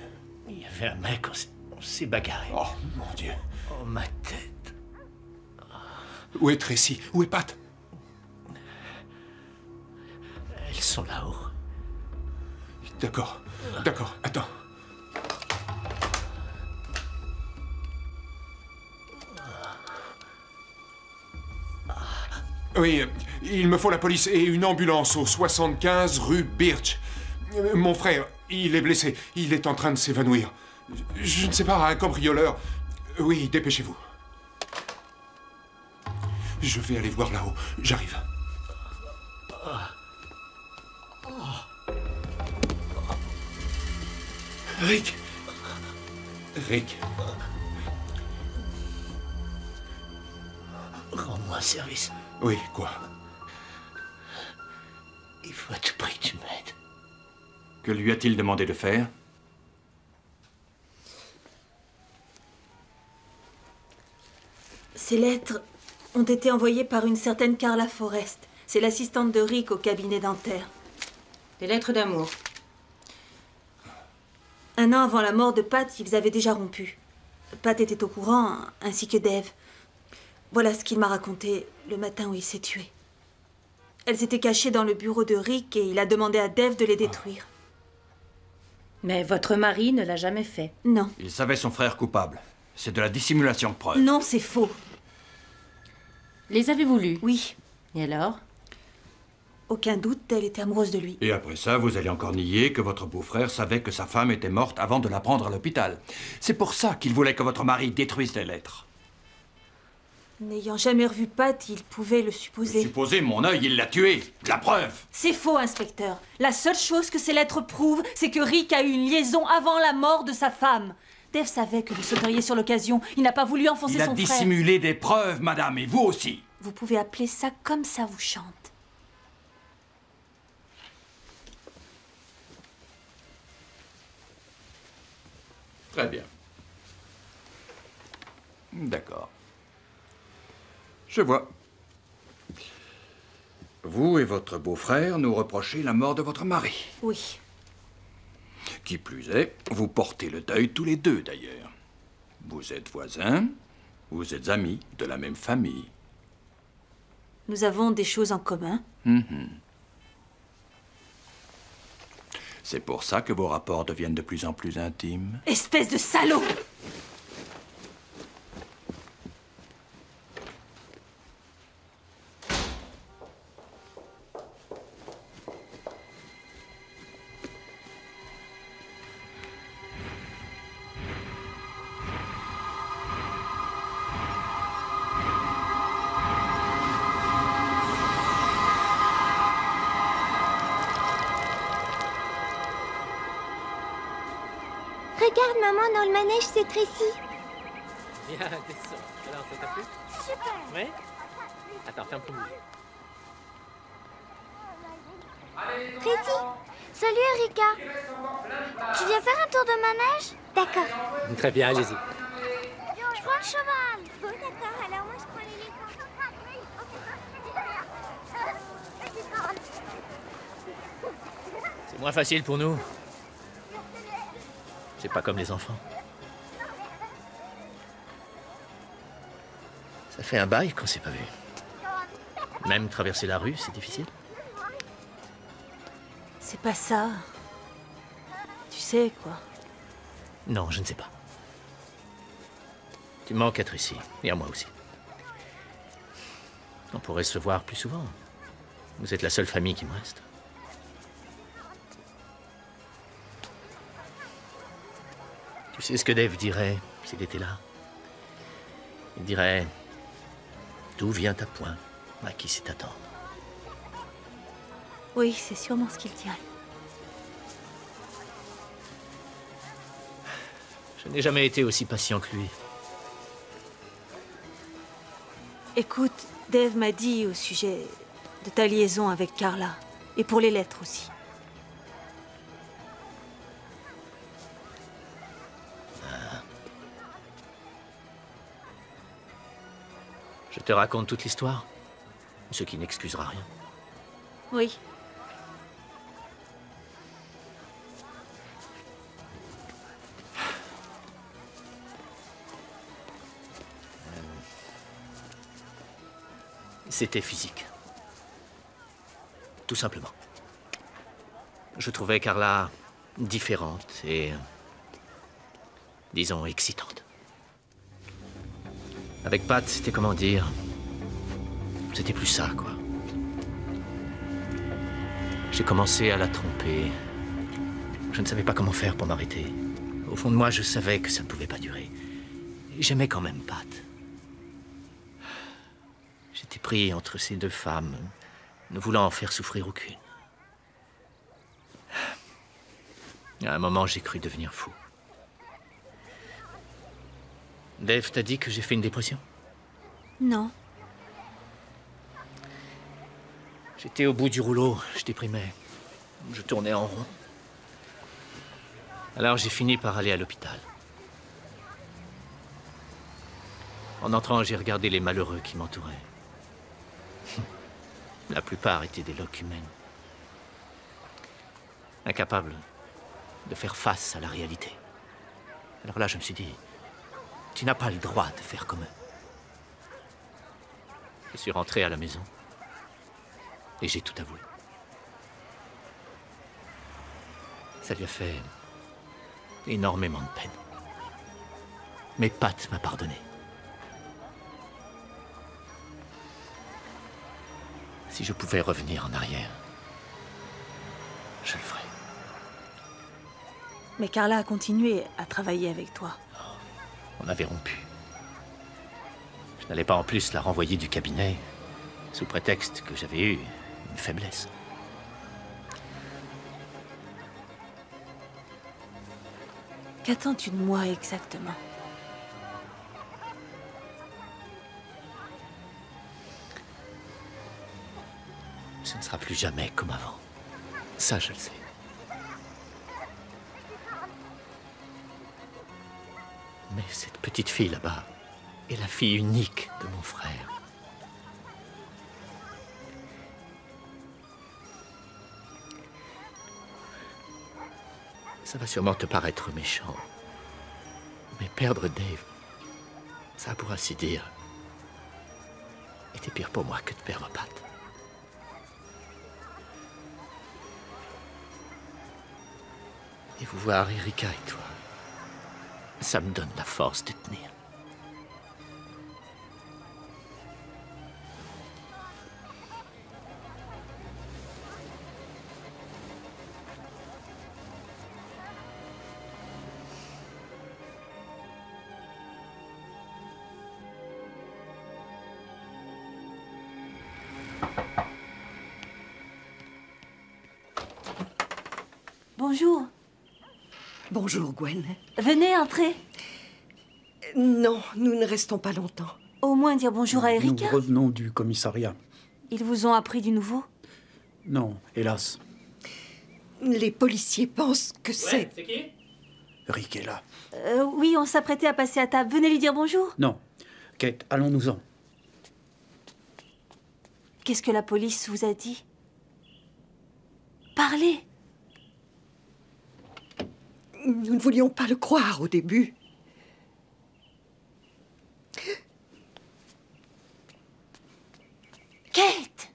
Il y avait un mec, on s'est bagarré. Oh, mon Dieu. Oh, ma tête. Où est Tracy? Où est Pat? Elles sont là-haut. D'accord, attends. Oui, il me faut la police et une ambulance au 75 rue Birch. Mon frère, il est blessé. Il est en train de s'évanouir. Je ne sais pas, un cambrioleur. Oui, dépêchez-vous. Je vais aller voir là-haut. J'arrive. Rick. Rends-moi un service. Oui, quoi? Il faut à tout prix que tu m'aides. Que lui a-t-il demandé de faire? Ces lettres ont été envoyées par une certaine Carla Forrest. C'est l'assistante de Rick au cabinet dentaire. Des lettres d'amour. 1 an avant la mort de Pat, ils avaient déjà rompu. Pat était au courant, ainsi que Dave. Voilà ce qu'il m'a raconté le matin où il s'est tué. Elles étaient cachées dans le bureau de Rick et il a demandé à Dave de les détruire. Mais votre mari ne l'a jamais fait. Non. Il savait son frère coupable. C'est de la dissimulation de preuve. Non, c'est faux. Les avez-vous lus? Oui. Et alors? Aucun doute, elle était amoureuse de lui. Et après ça, vous allez encore nier que votre beau-frère savait que sa femme était morte avant de la prendre à l'hôpital. C'est pour ça qu'il voulait que votre mari détruise les lettres. N'ayant jamais revu Pat, il pouvait le supposer. Supposez, mon œil, il l'a tué. La preuve. C'est faux, inspecteur. La seule chose que ces lettres prouvent, c'est que Rick a eu une liaison avant la mort de sa femme. Dave savait que vous sauteriez sur l'occasion. Il n'a pas voulu enfoncer son frère. Il a dissimulé des preuves, madame, et vous aussi. Vous pouvez appeler ça comme ça vous chante. Très bien. D'accord. Je vois. Vous et votre beau-frère nous reprochez la mort de votre mari. Oui. Qui plus est, vous portez le deuil tous les deux, d'ailleurs. Vous êtes voisins, vous êtes amis de la même famille. Nous avons des choses en commun. C'est pour ça que vos rapports deviennent de plus en plus intimes. Espèce de salaud! Regarde, maman, dans le manège, c'est Tracy. Bien, descends. Alors, ça t'a plu? Super. Oui? Attends, ferme ton bouche. Tracy, salut Erika. Tu viens faire un tour de manège? D'accord. Très bien, allez-y. Je prends le cheval. Bon, d'accord, alors moi je prends l'éléphant. C'est moins facile pour nous. C'est pas comme les enfants. Ça fait un bail qu'on s'est pas vu. Même traverser la rue, c'est difficile. C'est pas ça. Tu sais, quoi. Non, je ne sais pas. Tu manques à Tracy, et à moi aussi. On pourrait se voir plus souvent. Vous êtes la seule famille qui me reste. Tu sais ce que Dave dirait s'il était là? Il dirait: d'où vient ta point? À qui c'est attendre? Oui, c'est sûrement ce qu'il dirait. Je n'ai jamais été aussi patient que lui. Écoute, Dave m'a dit au sujet de ta liaison avec Carla. Et pour les lettres aussi. Je te raconte toute l'histoire, ce qui n'excusera rien. Oui. C'était physique. Tout simplement. Je trouvais Carla différente et, disons, excitante. Avec Pat, c'était comment dire... C'était plus ça, quoi. J'ai commencé à la tromper. Je ne savais pas comment faire pour m'arrêter. Au fond de moi, je savais que ça ne pouvait pas durer. J'aimais quand même Pat. J'étais pris entre ces deux femmes, ne voulant en faire souffrir aucune. À un moment, j'ai cru devenir fou. Dave t'a dit que j'ai fait une dépression? Non. J'étais au bout du rouleau, je déprimais. Je tournais en rond. Alors j'ai fini par aller à l'hôpital. En entrant, j'ai regardé les malheureux qui m'entouraient. La plupart étaient des locumènes. Incapables de faire face à la réalité. Alors là, je me suis dit, tu n'as pas le droit de faire comme eux. Je suis rentré à la maison et j'ai tout avoué. Ça lui a fait énormément de peine. Mais Pat m'a pardonné. Si je pouvais revenir en arrière, je le ferais. Mais Carla a continué à travailler avec toi. On avait rompu. Je n'allais pas en plus la renvoyer du cabinet, sous prétexte que j'avais eu une faiblesse. Qu'attends-tu de moi exactement? Ce ne sera plus jamais comme avant. Ça, je le sais. Mais cette petite fille là-bas est la fille unique de mon frère. Ça va sûrement te paraître méchant. Mais perdre Dave, ça, pour ainsi dire, était pire pour moi que de perdre Pat. Et vous voir Erika et toi, ça me donne la force de tenir. Bonjour. Bonjour, Gwen. Venez, entrez. Non, nous ne restons pas longtemps. Au moins dire bonjour à Erika. Nous revenons du commissariat. Ils vous ont appris du nouveau? Non, hélas. Les policiers pensent que c'est... C'est qui? Rick est là. Oui, on s'apprêtait à passer à table. Venez lui dire bonjour. Non. Kate, allons-nous-en. Qu'est-ce que la police vous a dit? Parlez. Nous ne voulions pas le croire au début. Kate!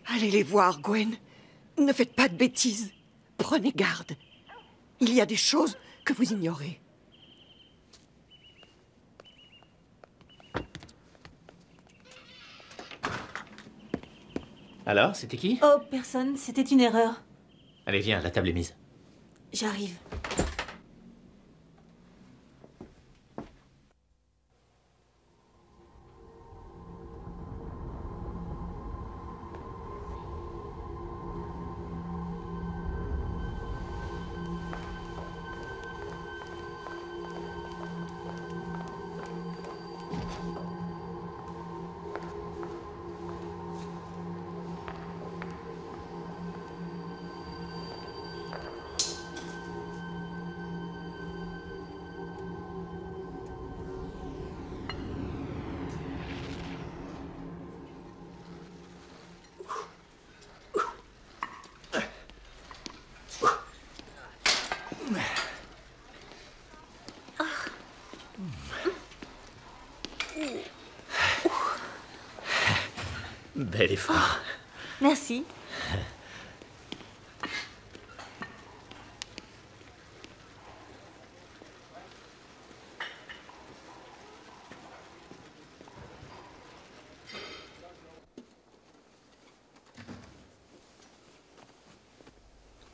Allez les voir, Gwen. Ne faites pas de bêtises. Prenez garde. Il y a des choses que vous ignorez. Alors, c'était qui? Oh, personne. C'était une erreur. Allez, viens, la table est mise. J'arrive. Bel effort. Merci.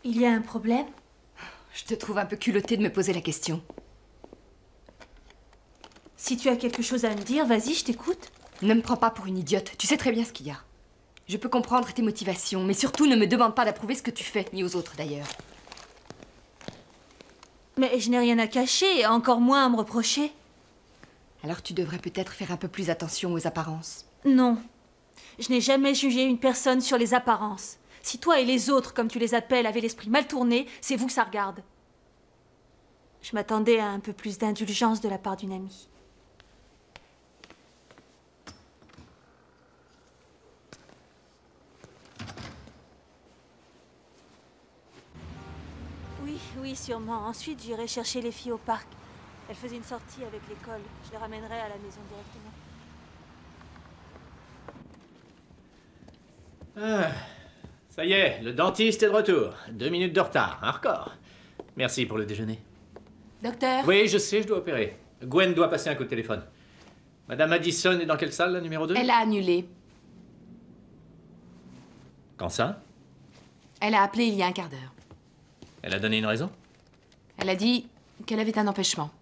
Il y a un problème? Je te trouve un peu culottée de me poser la question. Si tu as quelque chose à me dire, vas-y, je t'écoute. Ne me prends pas pour une idiote. Tu sais très bien ce qu'il y a. Je peux comprendre tes motivations, mais surtout ne me demande pas d'approuver ce que tu fais, ni aux autres d'ailleurs. Mais je n'ai rien à cacher, encore moins à me reprocher. Alors tu devrais peut-être faire un peu plus attention aux apparences. Non. Je n'ai jamais jugé une personne sur les apparences. Si toi et les autres, comme tu les appelles, avez l'esprit mal tourné, c'est vous que ça regarde. Je m'attendais à un peu plus d'indulgence de la part d'une amie. Oui, sûrement. Ensuite, j'irai chercher les filles au parc. Elles faisaient une sortie avec l'école. Je les ramènerai à la maison directement. Ah, ça y est, le dentiste est de retour. 2 minutes de retard, un record. Merci pour le déjeuner. Docteur? Oui, je sais, je dois opérer. Gwen doit passer un coup de téléphone. Madame Addison est dans quelle salle, la numéro 2? Elle a annulé. Quand ça? Elle a appelé il y a un quart d'heure. Elle a donné une raison? Elle a dit qu'elle avait un empêchement.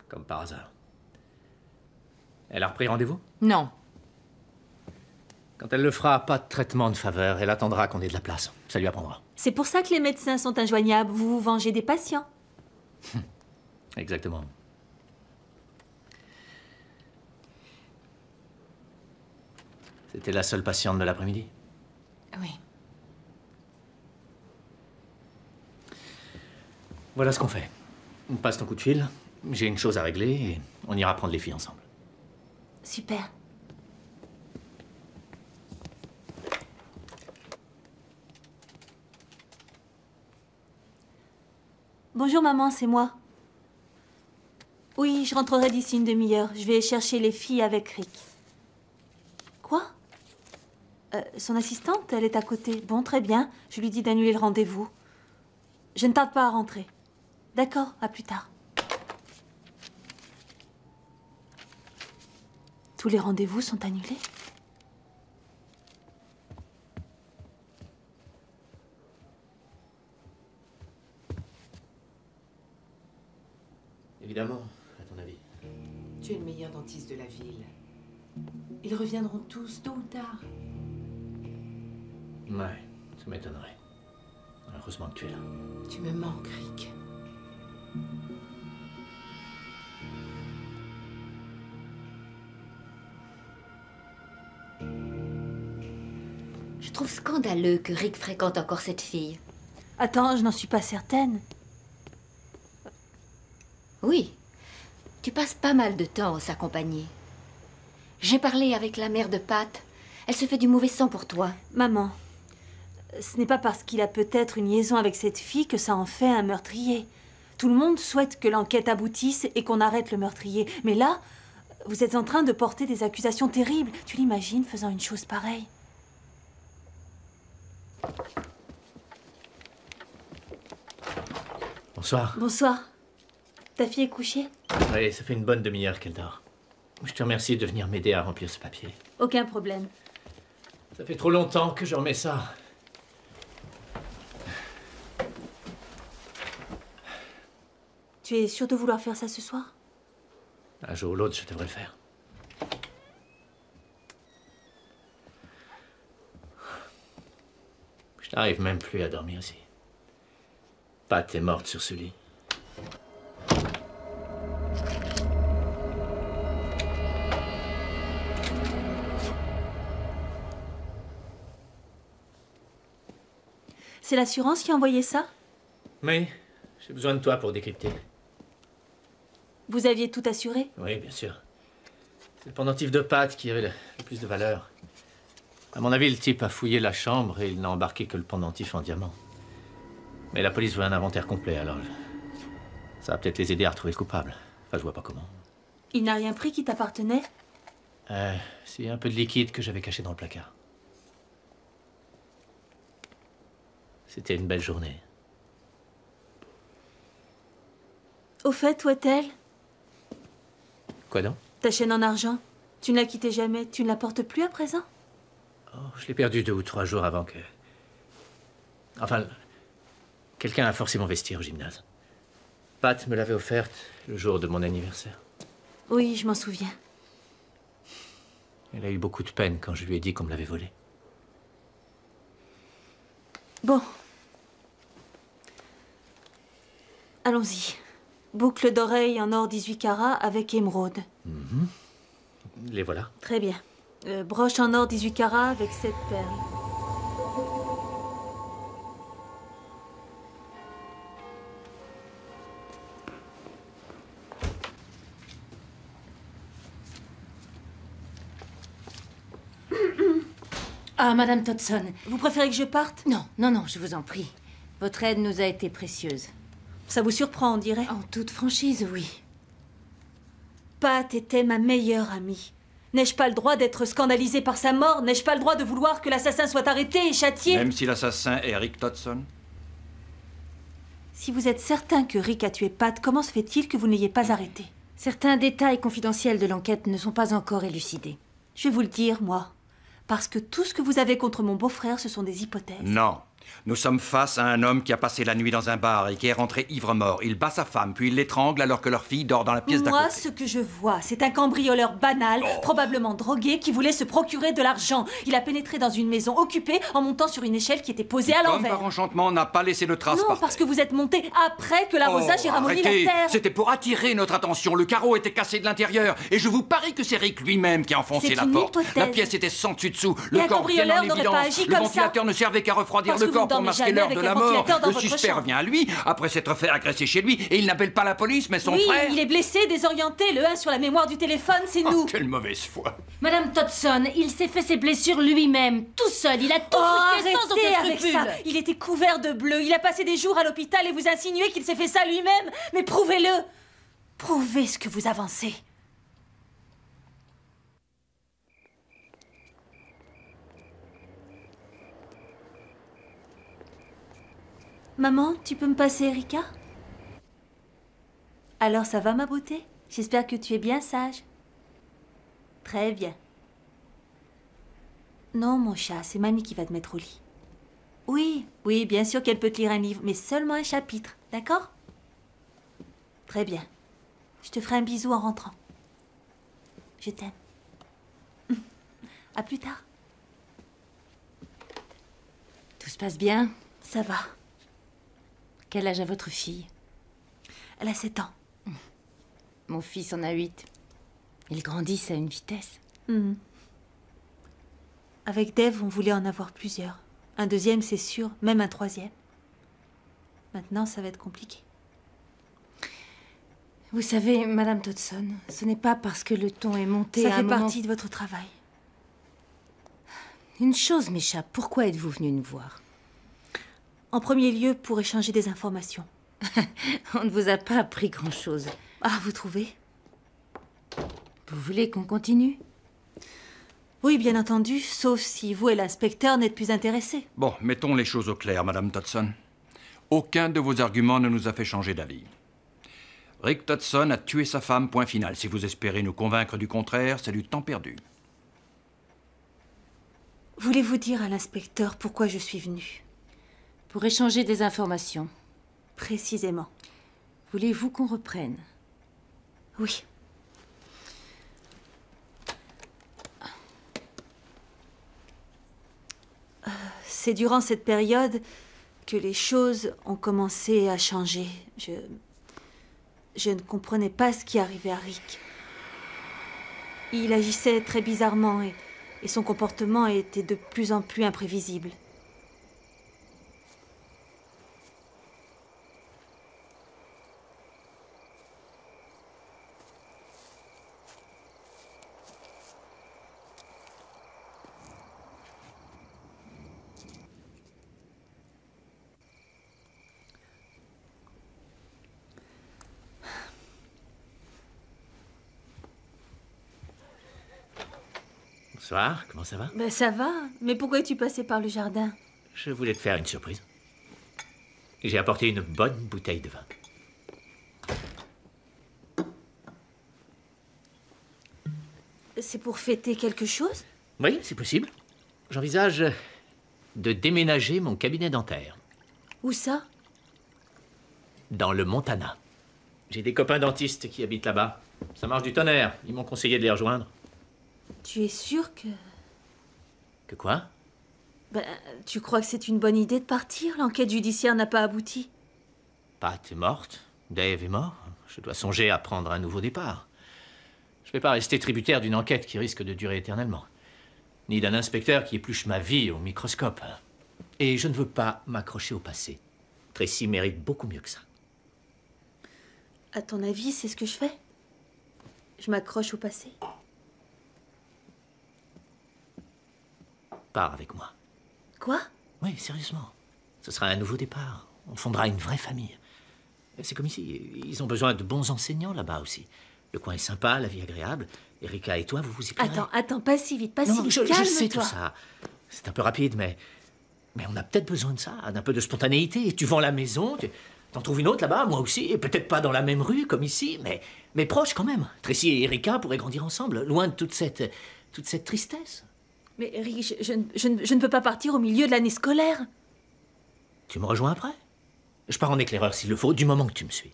Comme par hasard. Elle a repris rendez-vous? Non. Quand elle le fera, pas de traitement de faveur. Elle attendra qu'on ait de la place. Ça lui apprendra. C'est pour ça que les médecins sont injoignables. Vous vous vengez des patients. Exactement. C'était la seule patiente de l'après-midi? Oui. Voilà ce qu'on fait. On passe ton coup de fil, j'ai une chose à régler et on ira prendre les filles ensemble. Super. Bonjour maman, c'est moi. Oui, je rentrerai d'ici une demi-heure. Je vais chercher les filles avec Rick. Quoi? Son assistante, elle est à côté. Bon, très bien. Je lui dis d'annuler le rendez-vous. Je ne tarde pas à rentrer. D'accord, à plus tard. Tous les rendez-vous sont annulés? Évidemment, à ton avis. Tu es le meilleur dentiste de la ville. Ils reviendront tous, tôt ou tard. Ouais, ça m'étonnerait. Heureusement que tu es là. Tu me manques, Rick. Je trouve scandaleux que Rick fréquente encore cette fille. Attends, je n'en suis pas certaine. Oui, tu passes pas mal de temps en sa compagnie. J'ai parlé avec la mère de Pat. Elle se fait du mauvais sang pour toi. Maman, ce n'est pas parce qu'il a peut-être une liaison avec cette fille que ça en fait un meurtrier. Tout le monde souhaite que l'enquête aboutisse et qu'on arrête le meurtrier. Mais là, vous êtes en train de porter des accusations terribles. Tu l'imagines faisant une chose pareille? Bonsoir. Bonsoir. Ta fille est couchée? Oui, ça fait une bonne demi-heure qu'elle dort. Je te remercie de venir m'aider à remplir ce papier. Aucun problème. Ça fait trop longtemps que je remets ça. Tu es sûr de vouloir faire ça ce soir? Un jour ou l'autre, je devrais le faire. Je n'arrive même plus à dormir ici. Pat est morte sur ce lit. C'est l'assurance qui a envoyé ça? Oui, j'ai besoin de toi pour décrypter. Vous aviez tout assuré? Oui, bien sûr. C'est le pendentif de Pat qui avait le plus de valeur. À mon avis, le type a fouillé la chambre et il n'a embarqué que le pendentif en diamant. Mais la police veut un inventaire complet, alors ça va peut-être les aider à retrouver le coupable. Enfin, je vois pas comment. Il n'a rien pris qui t'appartenait? C'est un peu de liquide que j'avais caché dans le placard. C'était une belle journée. Au fait, où est-elle? Quoi donc? Ta chaîne en argent. Tu ne la quittais jamais. Tu ne la portes plus à présent? Oh, je l'ai perdue 2 ou 3 jours avant que... Enfin, quelqu'un a forcé mon vestiaire au gymnase. Pat me l'avait offerte le jour de mon anniversaire. Oui, je m'en souviens. Elle a eu beaucoup de peine quand je lui ai dit qu'on me l'avait volée. Bon. Allons-y. Boucle d'oreille en or 18 carats avec émeraude. Les voilà. Très bien. Broche en or 18 carats avec cette perle. Ah, Madame Todson. Vous préférez que je parte? Non, non, non, je vous en prie. Votre aide nous a été précieuse. Ça vous surprend, on dirait? En toute franchise, oui. Pat était ma meilleure amie. N'ai-je pas le droit d'être scandalisée par sa mort? N'ai-je pas le droit de vouloir que l'assassin soit arrêté et châtié? Même si l'assassin est Rick Todson? Si vous êtes certain que Rick a tué Pat, comment se fait-il que vous ne l'ayez pas arrêté? Certains détails confidentiels de l'enquête ne sont pas encore élucidés. Je vais vous le dire, moi. Parce que tout ce que vous avez contre mon beau-frère, ce sont des hypothèses. Non. Nous sommes face à un homme qui a passé la nuit dans un bar et qui est rentré ivre-mort. Il bat sa femme, puis il l'étrangle alors que leur fille dort dans la pièce d'à côté. Moi, ce que je vois, c'est un cambrioleur banal, probablement drogué, qui voulait se procurer de l'argent. Il a pénétré dans une maison occupée en montant sur une échelle qui était posée à Comme l'envers. par enchantement, n'a pas laissé de traces Non, par parce que vous êtes monté après que l'arrosage ait ramolli la arrêtez. terre. C'était pour attirer notre attention. Le carreau était cassé de l'intérieur. Et je vous parie que c'est Rick lui-même qui a enfoncé C'est la une porte. hypothèse. La pièce était sans dessus dessous. Et un Le corps bien en cambrioleur n'aurait pas évidence. agi Le comme ça. ventilateur ne servait qu'à refroidir Parce le que corps vous pour dormez masquer jamais l'heure avec de un la mort. ventilateur dans Le votre suspect chambre. revient à lui, après s'être fait agresser chez lui, et il n'appelle pas la police, mais son frère. Oui, il est blessé, désorienté. Le 1 sur la mémoire du téléphone, c'est nous. Quelle mauvaise foi. Madame Todson, il s'est fait ses blessures lui-même, tout seul. Il a tout truqué sans Arrêtez aucun avec scrupule. ça. Il était couvert de bleu. Il a passé des jours à l'hôpital et vous insinuez qu'il s'est fait ça lui-même. Mais prouvez-le. Prouvez ce que vous avancez. Maman, tu peux me passer Erika? Alors ça va ma beauté? J'espère que tu es bien sage. Très bien. Non mon chat, c'est mamie qui va te mettre au lit. Oui, oui, bien sûr qu'elle peut te lire un livre, mais seulement un chapitre, d'accord? Très bien. Je te ferai un bisou en rentrant. Je t'aime. À plus tard. Tout se passe bien? Ça va. Quel âge a votre fille? Elle a 7 ans. Mon fils en a 8. Ils grandissent à une vitesse. Avec Dave, on voulait en avoir plusieurs. Un deuxième, c'est sûr, même un troisième. Maintenant, ça va être compliqué. Vous savez, Madame Todson, ce n'est pas parce que le ton est monté à un moment... Ça fait partie de votre travail. Une chose m'échappe. Pourquoi êtes-vous venu nous voir? En premier lieu, pour échanger des informations. On ne vous a pas appris grand-chose. Ah, vous trouvez? Vous voulez qu'on continue? Oui, bien entendu, sauf si vous et l'inspecteur n'êtes plus intéressés. Bon, mettons les choses au clair, Madame Todson. Aucun de vos arguments ne nous a fait changer d'avis. Rick Todson a tué sa femme, point final. Si vous espérez nous convaincre du contraire, c'est du temps perdu. Voulez-vous dire à l'inspecteur pourquoi je suis venue? Pour échanger des informations. Précisément. Voulez-vous qu'on reprenne? Oui. C'est durant cette période que les choses ont commencé à changer. Je ne comprenais pas ce qui arrivait à Rick. Il agissait très bizarrement et son comportement était de plus en plus imprévisible. Bonsoir, comment ça va? Ben ça va, mais pourquoi es-tu passé par le jardin? Je voulais te faire une surprise. J'ai apporté une bonne bouteille de vin. C'est pour fêter quelque chose? Oui, c'est possible. J'envisage de déménager mon cabinet dentaire. Où ça? Dans le Montana. J'ai des copains dentistes qui habitent là-bas. Ça marche du tonnerre. Ils m'ont conseillé de les rejoindre. Tu es sûr que... Que quoi? Ben, tu crois que c'est une bonne idée de partir? L'enquête judiciaire n'a pas abouti. Pat est morte. Dave est mort. Je dois songer à prendre un nouveau départ. Je ne vais pas rester tributaire d'une enquête qui risque de durer éternellement. Ni d'un inspecteur qui épluche ma vie au microscope. Et je ne veux pas m'accrocher au passé. Tracy mérite beaucoup mieux que ça. À ton avis, c'est ce que je fais? Je m'accroche au passé. Pars avec moi. Quoi? Oui, sérieusement. Ce sera un nouveau départ. On fondera une vraie famille. C'est comme ici. Ils ont besoin de bons enseignants là-bas aussi. Le coin est sympa, la vie agréable. Erika et toi, vous vous y plairez. Attends, pas si vite, pas si vite. Je sais tout ça. C'est un peu rapide, mais on a peut-être besoin de ça, d'un peu de spontanéité. Tu vends la maison, t'en trouves une autre là-bas, moi aussi, et peut-être pas dans la même rue comme ici, mais proche quand même. Tracy et Erika pourraient grandir ensemble, loin de toute cette tristesse. Mais Eric, je ne peux pas partir au milieu de l'année scolaire. Tu me rejoins après? Je pars en éclaireur s'il le faut, du moment que tu me suis.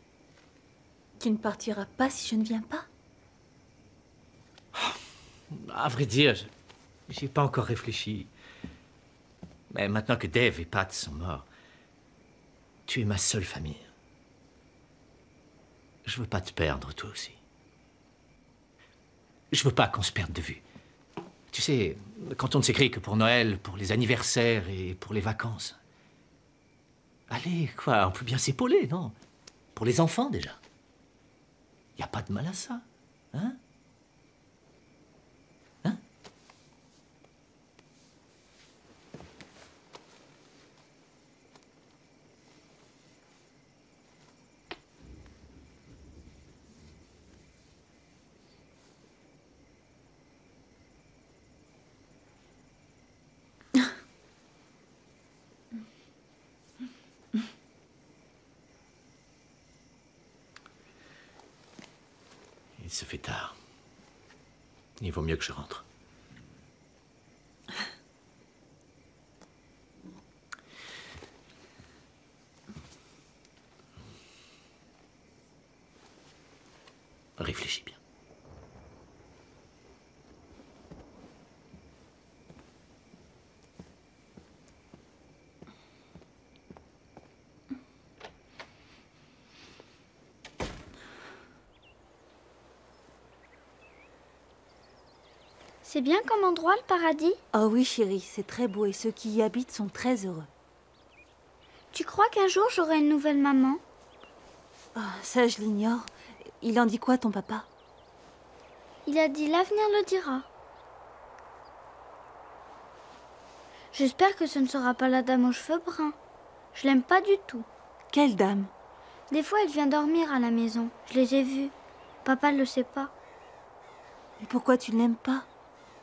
Tu ne partiras pas si je ne viens pas? À vrai dire, j'y ai pas encore réfléchi. Mais maintenant que Dave et Pat sont morts, tu es ma seule famille. Je veux pas te perdre, toi aussi. Je veux pas qu'on se perde de vue. Tu sais, quand on ne s'écrit que pour Noël, pour les anniversaires et pour les vacances. Allez, quoi, on peut bien s'épauler, non? Pour les enfants, déjà. Y a pas de mal à ça, hein? Il se fait tard. Il vaut mieux que je rentre. Réfléchis bien. C'est bien comme endroit, le paradis? Oh oui, chérie, c'est très beau et ceux qui y habitent sont très heureux. Tu crois qu'un jour j'aurai une nouvelle maman? Oh, ça, je l'ignore. Il en dit quoi, ton papa? Il a dit l'avenir le dira. J'espère que ce ne sera pas la dame aux cheveux bruns. Je l'aime pas du tout. Quelle dame? Des fois, elle vient dormir à la maison. Je les ai vues. Papa ne le sait pas. Mais pourquoi tu ne l'aimes pas?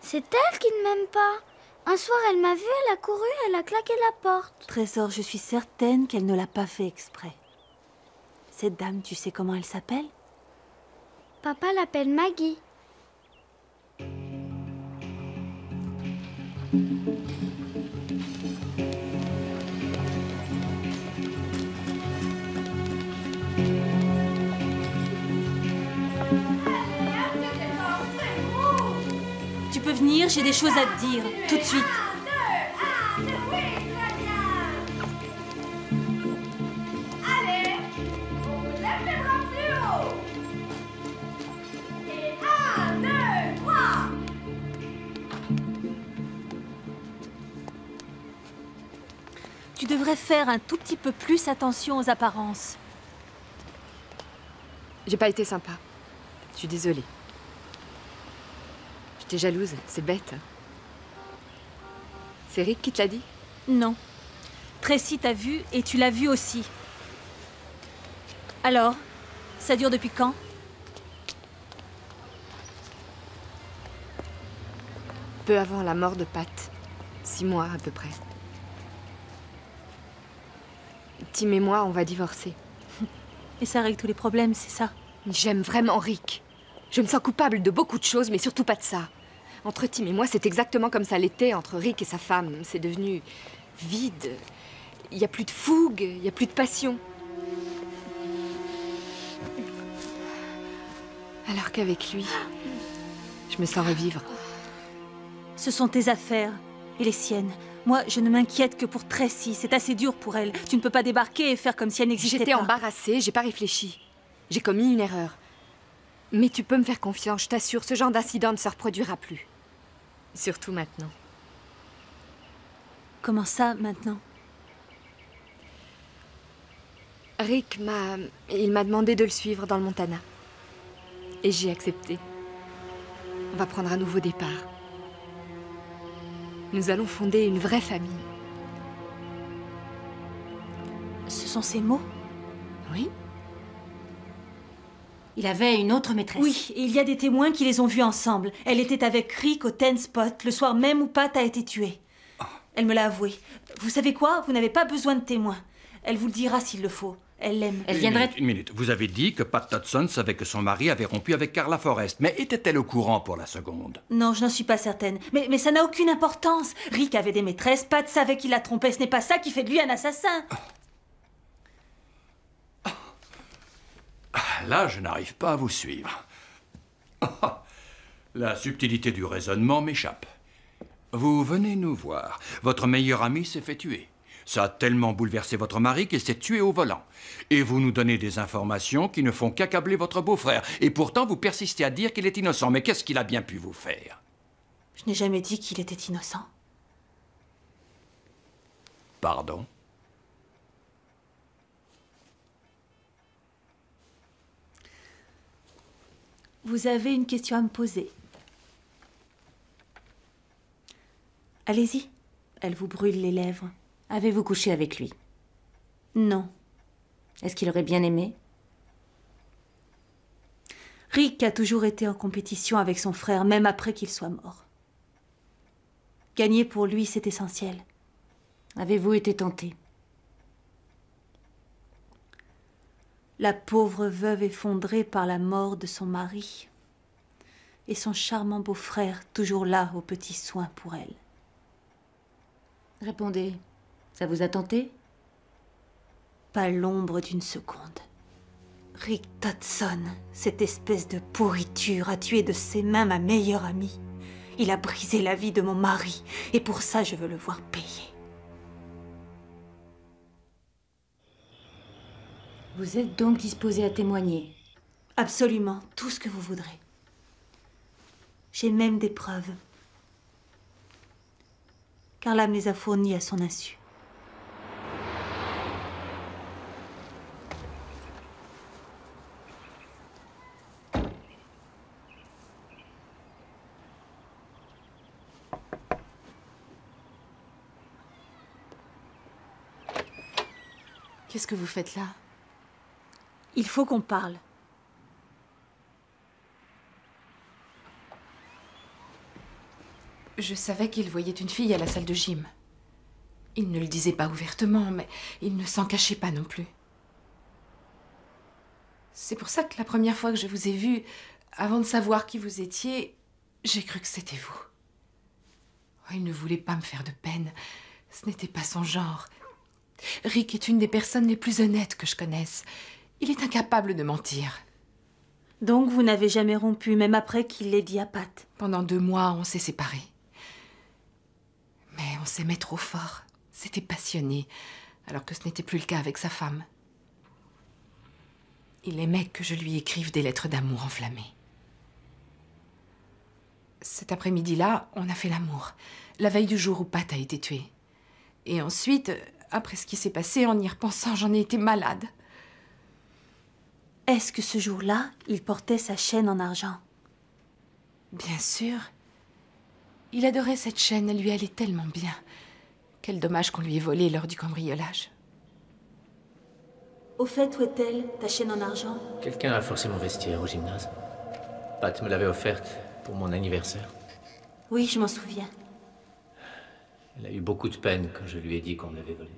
C'est elle qui ne m'aime pas. Un soir, elle m'a vue, elle a couru, elle a claqué la porte. Trésor, je suis certaine qu'elle ne l'a pas fait exprès. Cette dame, tu sais comment elle s'appelle? Papa l'appelle Maggie. Tu peux venir, j'ai des choses à te dire, tout de suite. Allez, on lève les bras plus haut. Et 1, 2, 3. Tu devrais faire un tout petit peu plus attention aux apparences. J'ai pas été sympa. Je suis désolée. J'étais jalouse, c'est bête. C'est Rick qui te l'a dit? Non. Tracy t'a vu et tu l'as vu aussi. Alors, ça dure depuis quand? Peu avant la mort de Pat. 6 mois à peu près. Tim et moi, on va divorcer. Et ça règle tous les problèmes, c'est ça? J'aime vraiment Rick. Je me sens coupable de beaucoup de choses, mais surtout pas de ça. Entre Tim et moi, c'est exactement comme ça l'était entre Rick et sa femme. C'est devenu vide. Il n'y a plus de fougue, il n'y a plus de passion. Alors qu'avec lui, je me sens revivre. Ce sont tes affaires et les siennes. Moi, je ne m'inquiète que pour Tracy. C'est assez dur pour elle. Tu ne peux pas débarquer et faire comme si elle n'existait pas. J'étais embarrassée, j'ai pas réfléchi. J'ai commis une erreur. Mais tu peux me faire confiance, je t'assure, ce genre d'incident ne se reproduira plus. Surtout maintenant. Comment ça, maintenant? Rick il m'a demandé de le suivre dans le Montana. Et j'ai accepté. On va prendre un nouveau départ. Nous allons fonder une vraie famille. Ce sont ces mots? Oui. Il avait une autre maîtresse. Oui, et il y a des témoins qui les ont vus ensemble. Elle était avec Rick au Ten Spot, le soir même où Pat a été tué. Elle me l'a avoué. Vous savez quoi? Vous n'avez pas besoin de témoins. Elle vous le dira s'il le faut. Elle l'aime. Elle viendrait... Une minute. Vous avez dit que Pat Todson savait que son mari avait rompu avec Carla Forrest. Mais était-elle au courant pour la seconde? Non, je n'en suis pas certaine. Mais ça n'a aucune importance. Rick avait des maîtresses, Pat savait qu'il la trompait. Ce n'est pas ça qui fait de lui un assassin. Là, je n'arrive pas à vous suivre. La subtilité du raisonnement m'échappe. Vous venez nous voir. Votre meilleur ami s'est fait tuer. Ça a tellement bouleversé votre mari qu'il s'est tué au volant. Et vous nous donnez des informations qui ne font qu'accabler votre beau-frère. Et pourtant, vous persistez à dire qu'il est innocent. Mais qu'est-ce qu'il a bien pu vous faire? Je n'ai jamais dit qu'il était innocent. Pardon? Vous avez une question à me poser. Allez-y. Elle vous brûle les lèvres. Avez-vous couché avec lui? Non. Est-ce qu'il aurait bien aimé? Rick a toujours été en compétition avec son frère, même après qu'il soit mort. Gagner pour lui, c'est essentiel. Avez-vous été tenté? La pauvre veuve effondrée par la mort de son mari. et son charmant beau-frère toujours là aux petits soins pour elle. Répondez, ça vous a tenté? Pas l'ombre d'une seconde. Rick Todson, cette espèce de pourriture, a tué de ses mains ma meilleure amie. Il a brisé la vie de mon mari, et pour ça, je veux le voir payer. Vous êtes donc disposé à témoigner? Absolument, tout ce que vous voudrez. J'ai même des preuves. Carla me les a fournies à son insu. Qu'est-ce que vous faites là? Il faut qu'on parle. Je savais qu'il voyait une fille à la salle de gym. Il ne le disait pas ouvertement, mais il ne s'en cachait pas non plus. C'est pour ça que la première fois que je vous ai vu, avant de savoir qui vous étiez, j'ai cru que c'était vous. Oh, il ne voulait pas me faire de peine. Ce n'était pas son genre. Rick est une des personnes les plus honnêtes que je connaisse. Il est incapable de mentir. Donc vous n'avez jamais rompu, même après qu'il l'ait dit à Pat? Pendant 2 mois, on s'est séparés. Mais on s'aimait trop fort. C'était passionné, alors que ce n'était plus le cas avec sa femme. Il aimait que je lui écrive des lettres d'amour enflammées. Cet après-midi-là, on a fait l'amour, la veille du jour où Pat a été tué. Et ensuite, après ce qui s'est passé, en y repensant, j'en ai été malade. Est-ce que ce jour-là, il portait sa chaîne en argent? Bien sûr. Il adorait cette chaîne, elle lui allait tellement bien. Quel dommage qu'on lui ait volé lors du cambriolage. Au fait, où est-elle, ta chaîne en argent? Quelqu'un a forcé mon vestiaire au gymnase. Pat me l'avait offerte pour mon anniversaire. Oui, je m'en souviens. Elle a eu beaucoup de peine quand je lui ai dit qu'on me l'avait volée.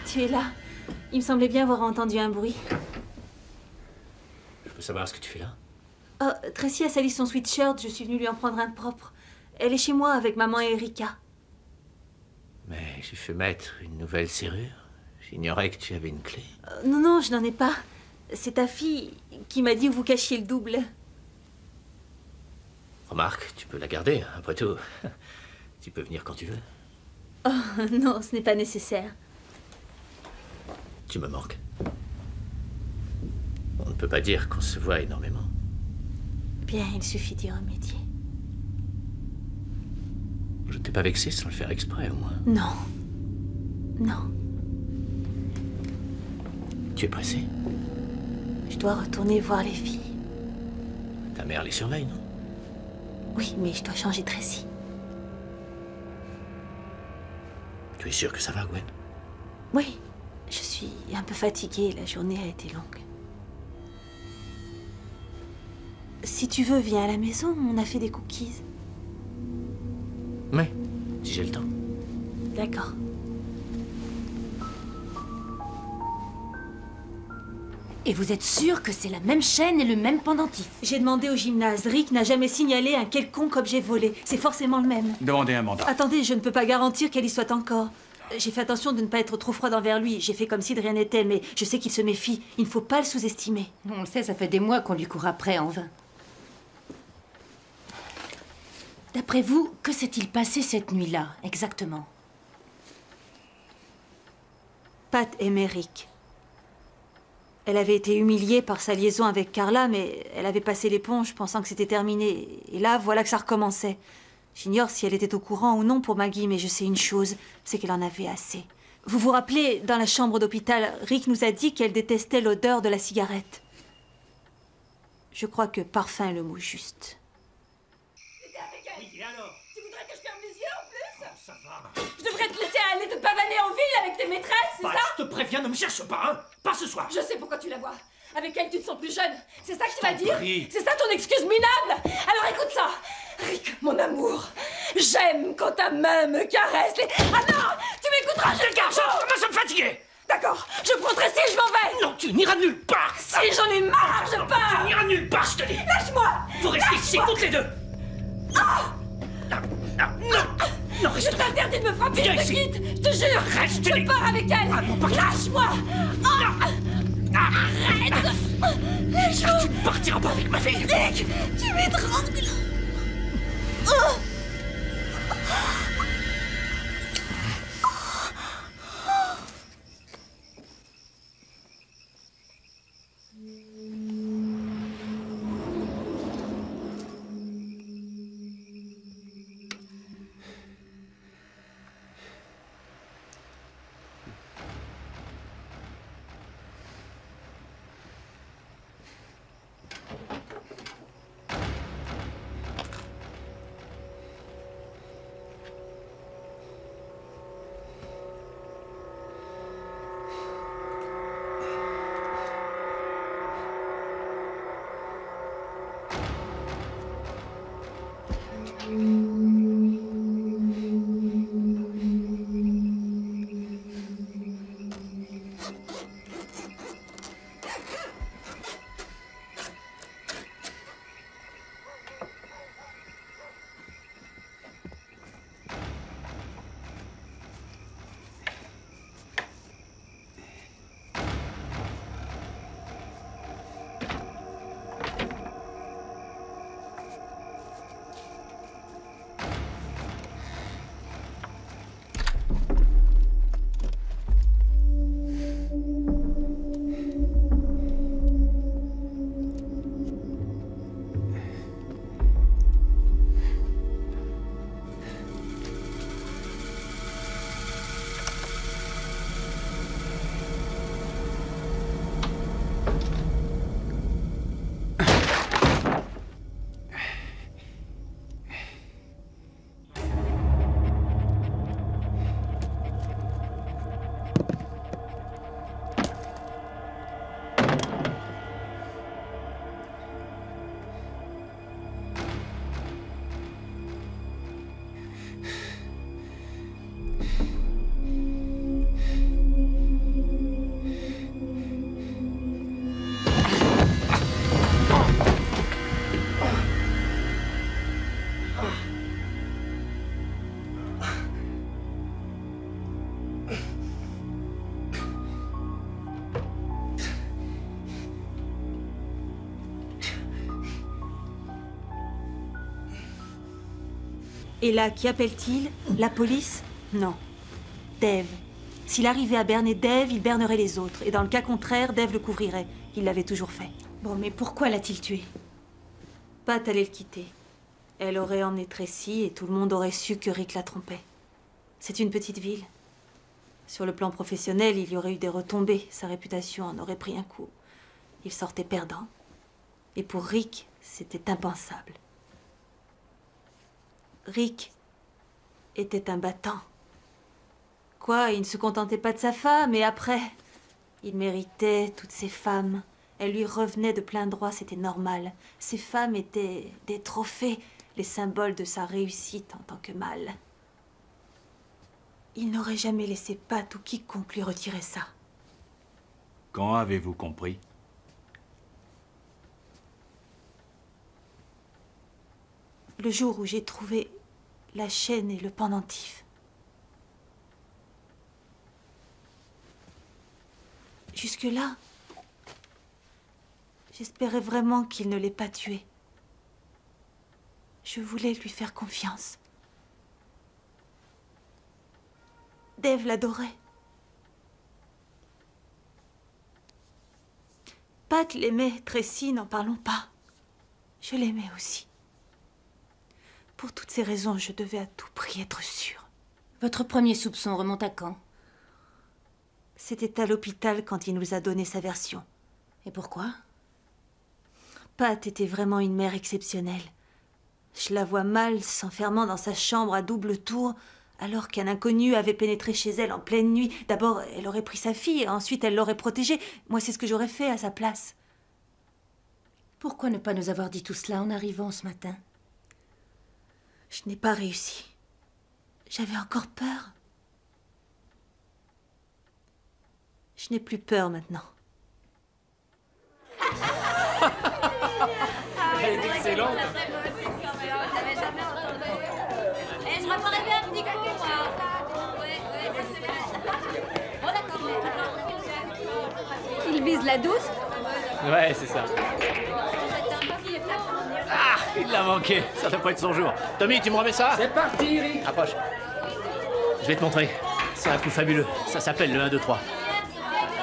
Tu es là. Il me semblait bien avoir entendu un bruit. Je peux savoir ce que tu fais là? Oh, Tracy a sali son sweatshirt, je suis venue lui en prendre un propre. Elle est chez moi avec maman et Erika. Mais j'ai fait mettre une nouvelle serrure. J'ignorais que tu avais une clé. Non, non, je n'en ai pas. C'est ta fille qui m'a dit où vous cachiez le double. Remarque, tu peux la garder, hein, après tout. Tu peux venir quand tu veux. Oh, non, ce n'est pas nécessaire. Tu me manques. On ne peut pas dire qu'on se voit énormément. Bien, il suffit d'y remédier. Je t'ai pas vexé sans le faire exprès, au moins. Non. Non. Tu es pressé? Je dois retourner voir les filles. Ta mère les surveille, non? Oui, mais je dois changer Tracy. Tu es sûr que ça va, Gwen? Oui. Je suis un peu fatiguée. La journée a été longue. Si tu veux, viens à la maison. On a fait des cookies. Mais, si j'ai le temps. D'accord. Et vous êtes sûr que c'est la même chaîne et le même pendentif? J'ai demandé au gymnase. Rick n'a jamais signalé un quelconque objet volé. C'est forcément le même. Demandez un mandat. Attendez, je ne peux pas garantir qu'elle y soit encore. J'ai fait attention de ne pas être trop froide envers lui. J'ai fait comme si de rien n'était, mais je sais qu'il se méfie. Il ne faut pas le sous-estimer. On le sait, ça fait des mois qu'on lui court après en vain. D'après vous, que s'est-il passé cette nuit-là, exactement? Pat aimait Rick. Elle avait été humiliée par sa liaison avec Carla, mais elle avait passé l'éponge pensant que c'était terminé. Et là, voilà que ça recommençait. J'ignore si elle était au courant ou non pour Maggie, mais je sais une chose, c'est qu'elle en avait assez. Vous vous rappelez, dans la chambre d'hôpital, Rick nous a dit qu'elle détestait l'odeur de la cigarette. Je crois que parfum est le mot juste. Oui, et alors? Tu voudrais que je ferme les yeux en plus? Ça va. Je devrais te laisser aller te pavaner en ville avec tes maîtresses, c'est ça? Je te préviens, ne me cherche pas, hein? Pas ce soir. Je sais pourquoi tu la vois. Avec elle, tu te sens plus jeune. C'est ça que tu vas t'en dire? prie. C'est ça ton excuse minable? Alors écoute ça. Rick, mon amour, j'aime quand ta main me caresse les... Ah non! Tu m'écouteras, je Dégage, je commence à me fatiguer. D'accord, je prends Tracy et je m'en vais. Non, tu n'iras nulle part. Si, j'en ai marre, je pars. Tu n'iras nulle part, je te dis. Lâche-moi. Vous restez ici, toutes les deux. Ah! Non, reste je t'interdis de me frapper, Viens je te ici. quitte, je te jure. Reste, je pars avec elle. Ah, non, pas lâche-moi. Arrête. Lâche-moi. Tu ne partiras pas avec ma fille. Rick, tu m'étrangles. Et là, qui appelle-t-il? La police? Non. Dave. S'il arrivait à berner Dave, il bernerait les autres. Et dans le cas contraire, Dave le couvrirait. Il l'avait toujours fait. Bon, mais pourquoi l'a-t-il tué? Pat allait le quitter. Elle aurait emmené Tracy et tout le monde aurait su que Rick la trompait. C'est une petite ville. Sur le plan professionnel, il y aurait eu des retombées. Sa réputation en aurait pris un coup. Il sortait perdant. Et pour Rick, c'était impensable. Rick était un battant. Quoi, il ne se contentait pas de sa femme, et après, il méritait toutes ces femmes. Elles lui revenaient de plein droit, c'était normal. Ces femmes étaient des trophées, les symboles de sa réussite en tant que mâle. Il n'aurait jamais laissé Pat ou quiconque lui retirer ça. Quand avez-vous compris? Le jour où j'ai trouvé la chaîne et le pendentif. Jusque-là, j'espérais vraiment qu'il ne l'ait pas tué. Je voulais lui faire confiance. Dave l'adorait. Pat l'aimait, Tracy, n'en parlons pas. Je l'aimais aussi. Pour toutes ces raisons, je devais à tout prix être sûre. Votre premier soupçon remonte à quand? C'était à l'hôpital quand il nous a donné sa version. Et pourquoi? Pat était vraiment une mère exceptionnelle. Je la vois mal s'enfermant dans sa chambre à double tour, alors qu'un inconnu avait pénétré chez elle en pleine nuit. D'abord, elle aurait pris sa fille, et ensuite elle l'aurait protégée. Moi, c'est ce que j'aurais fait à sa place. Pourquoi ne pas nous avoir dit tout cela en arrivant ce matin? Je n'ai pas réussi. J'avais encore peur. Je n'ai plus peur maintenant. Elle est excellente. Je reprendrai bien un petit coup, moi. Bon, d'accord. Il vise la 12? Ouais, c'est ça. Ah, il l'a manqué. Ça doit pas être son jour. Tommy, tu me remets ça? C'est parti, Rick. Approche. Je vais te montrer. C'est un coup fabuleux. Ça s'appelle le 1, 2, 3.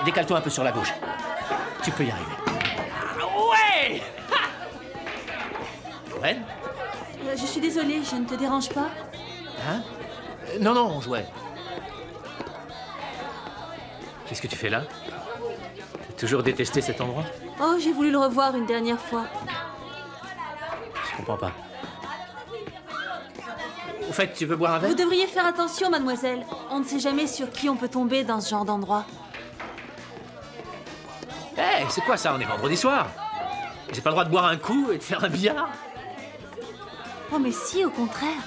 Décale-toi un peu sur la gauche. Tu peux y arriver. Ouais! Gwen? Je suis désolée, je ne te dérange pas? Hein? Non, non, on jouait. Qu'est-ce que tu fais là? T'as toujours détesté cet endroit? Oh, j'ai voulu le revoir une dernière fois. Je comprends pas. Au fait, tu veux boire un verre? Vous devriez faire attention, mademoiselle. On ne sait jamais sur qui on peut tomber dans ce genre d'endroit. Hé, c'est quoi ça? On est vendredi soir. J'ai pas le droit de boire un coup et de faire un billard? Oh, mais si, au contraire.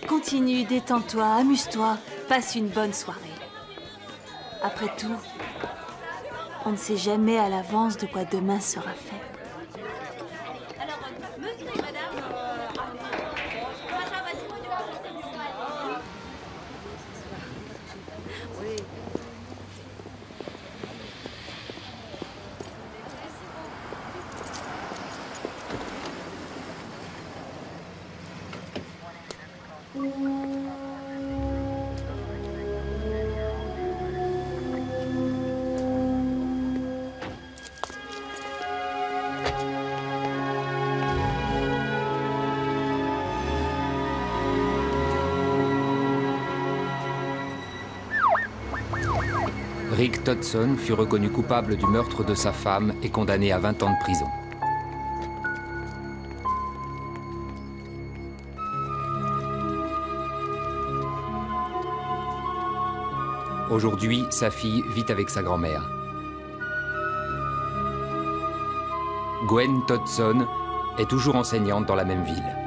Continue, détends-toi, amuse-toi, passe une bonne soirée. Après tout, on ne sait jamais à l'avance de quoi demain sera fait. Rick Todson fut reconnu coupable du meurtre de sa femme et condamné à 20 ans de prison. Aujourd'hui, sa fille vit avec sa grand-mère. Gwen Todson est toujours enseignante dans la même ville.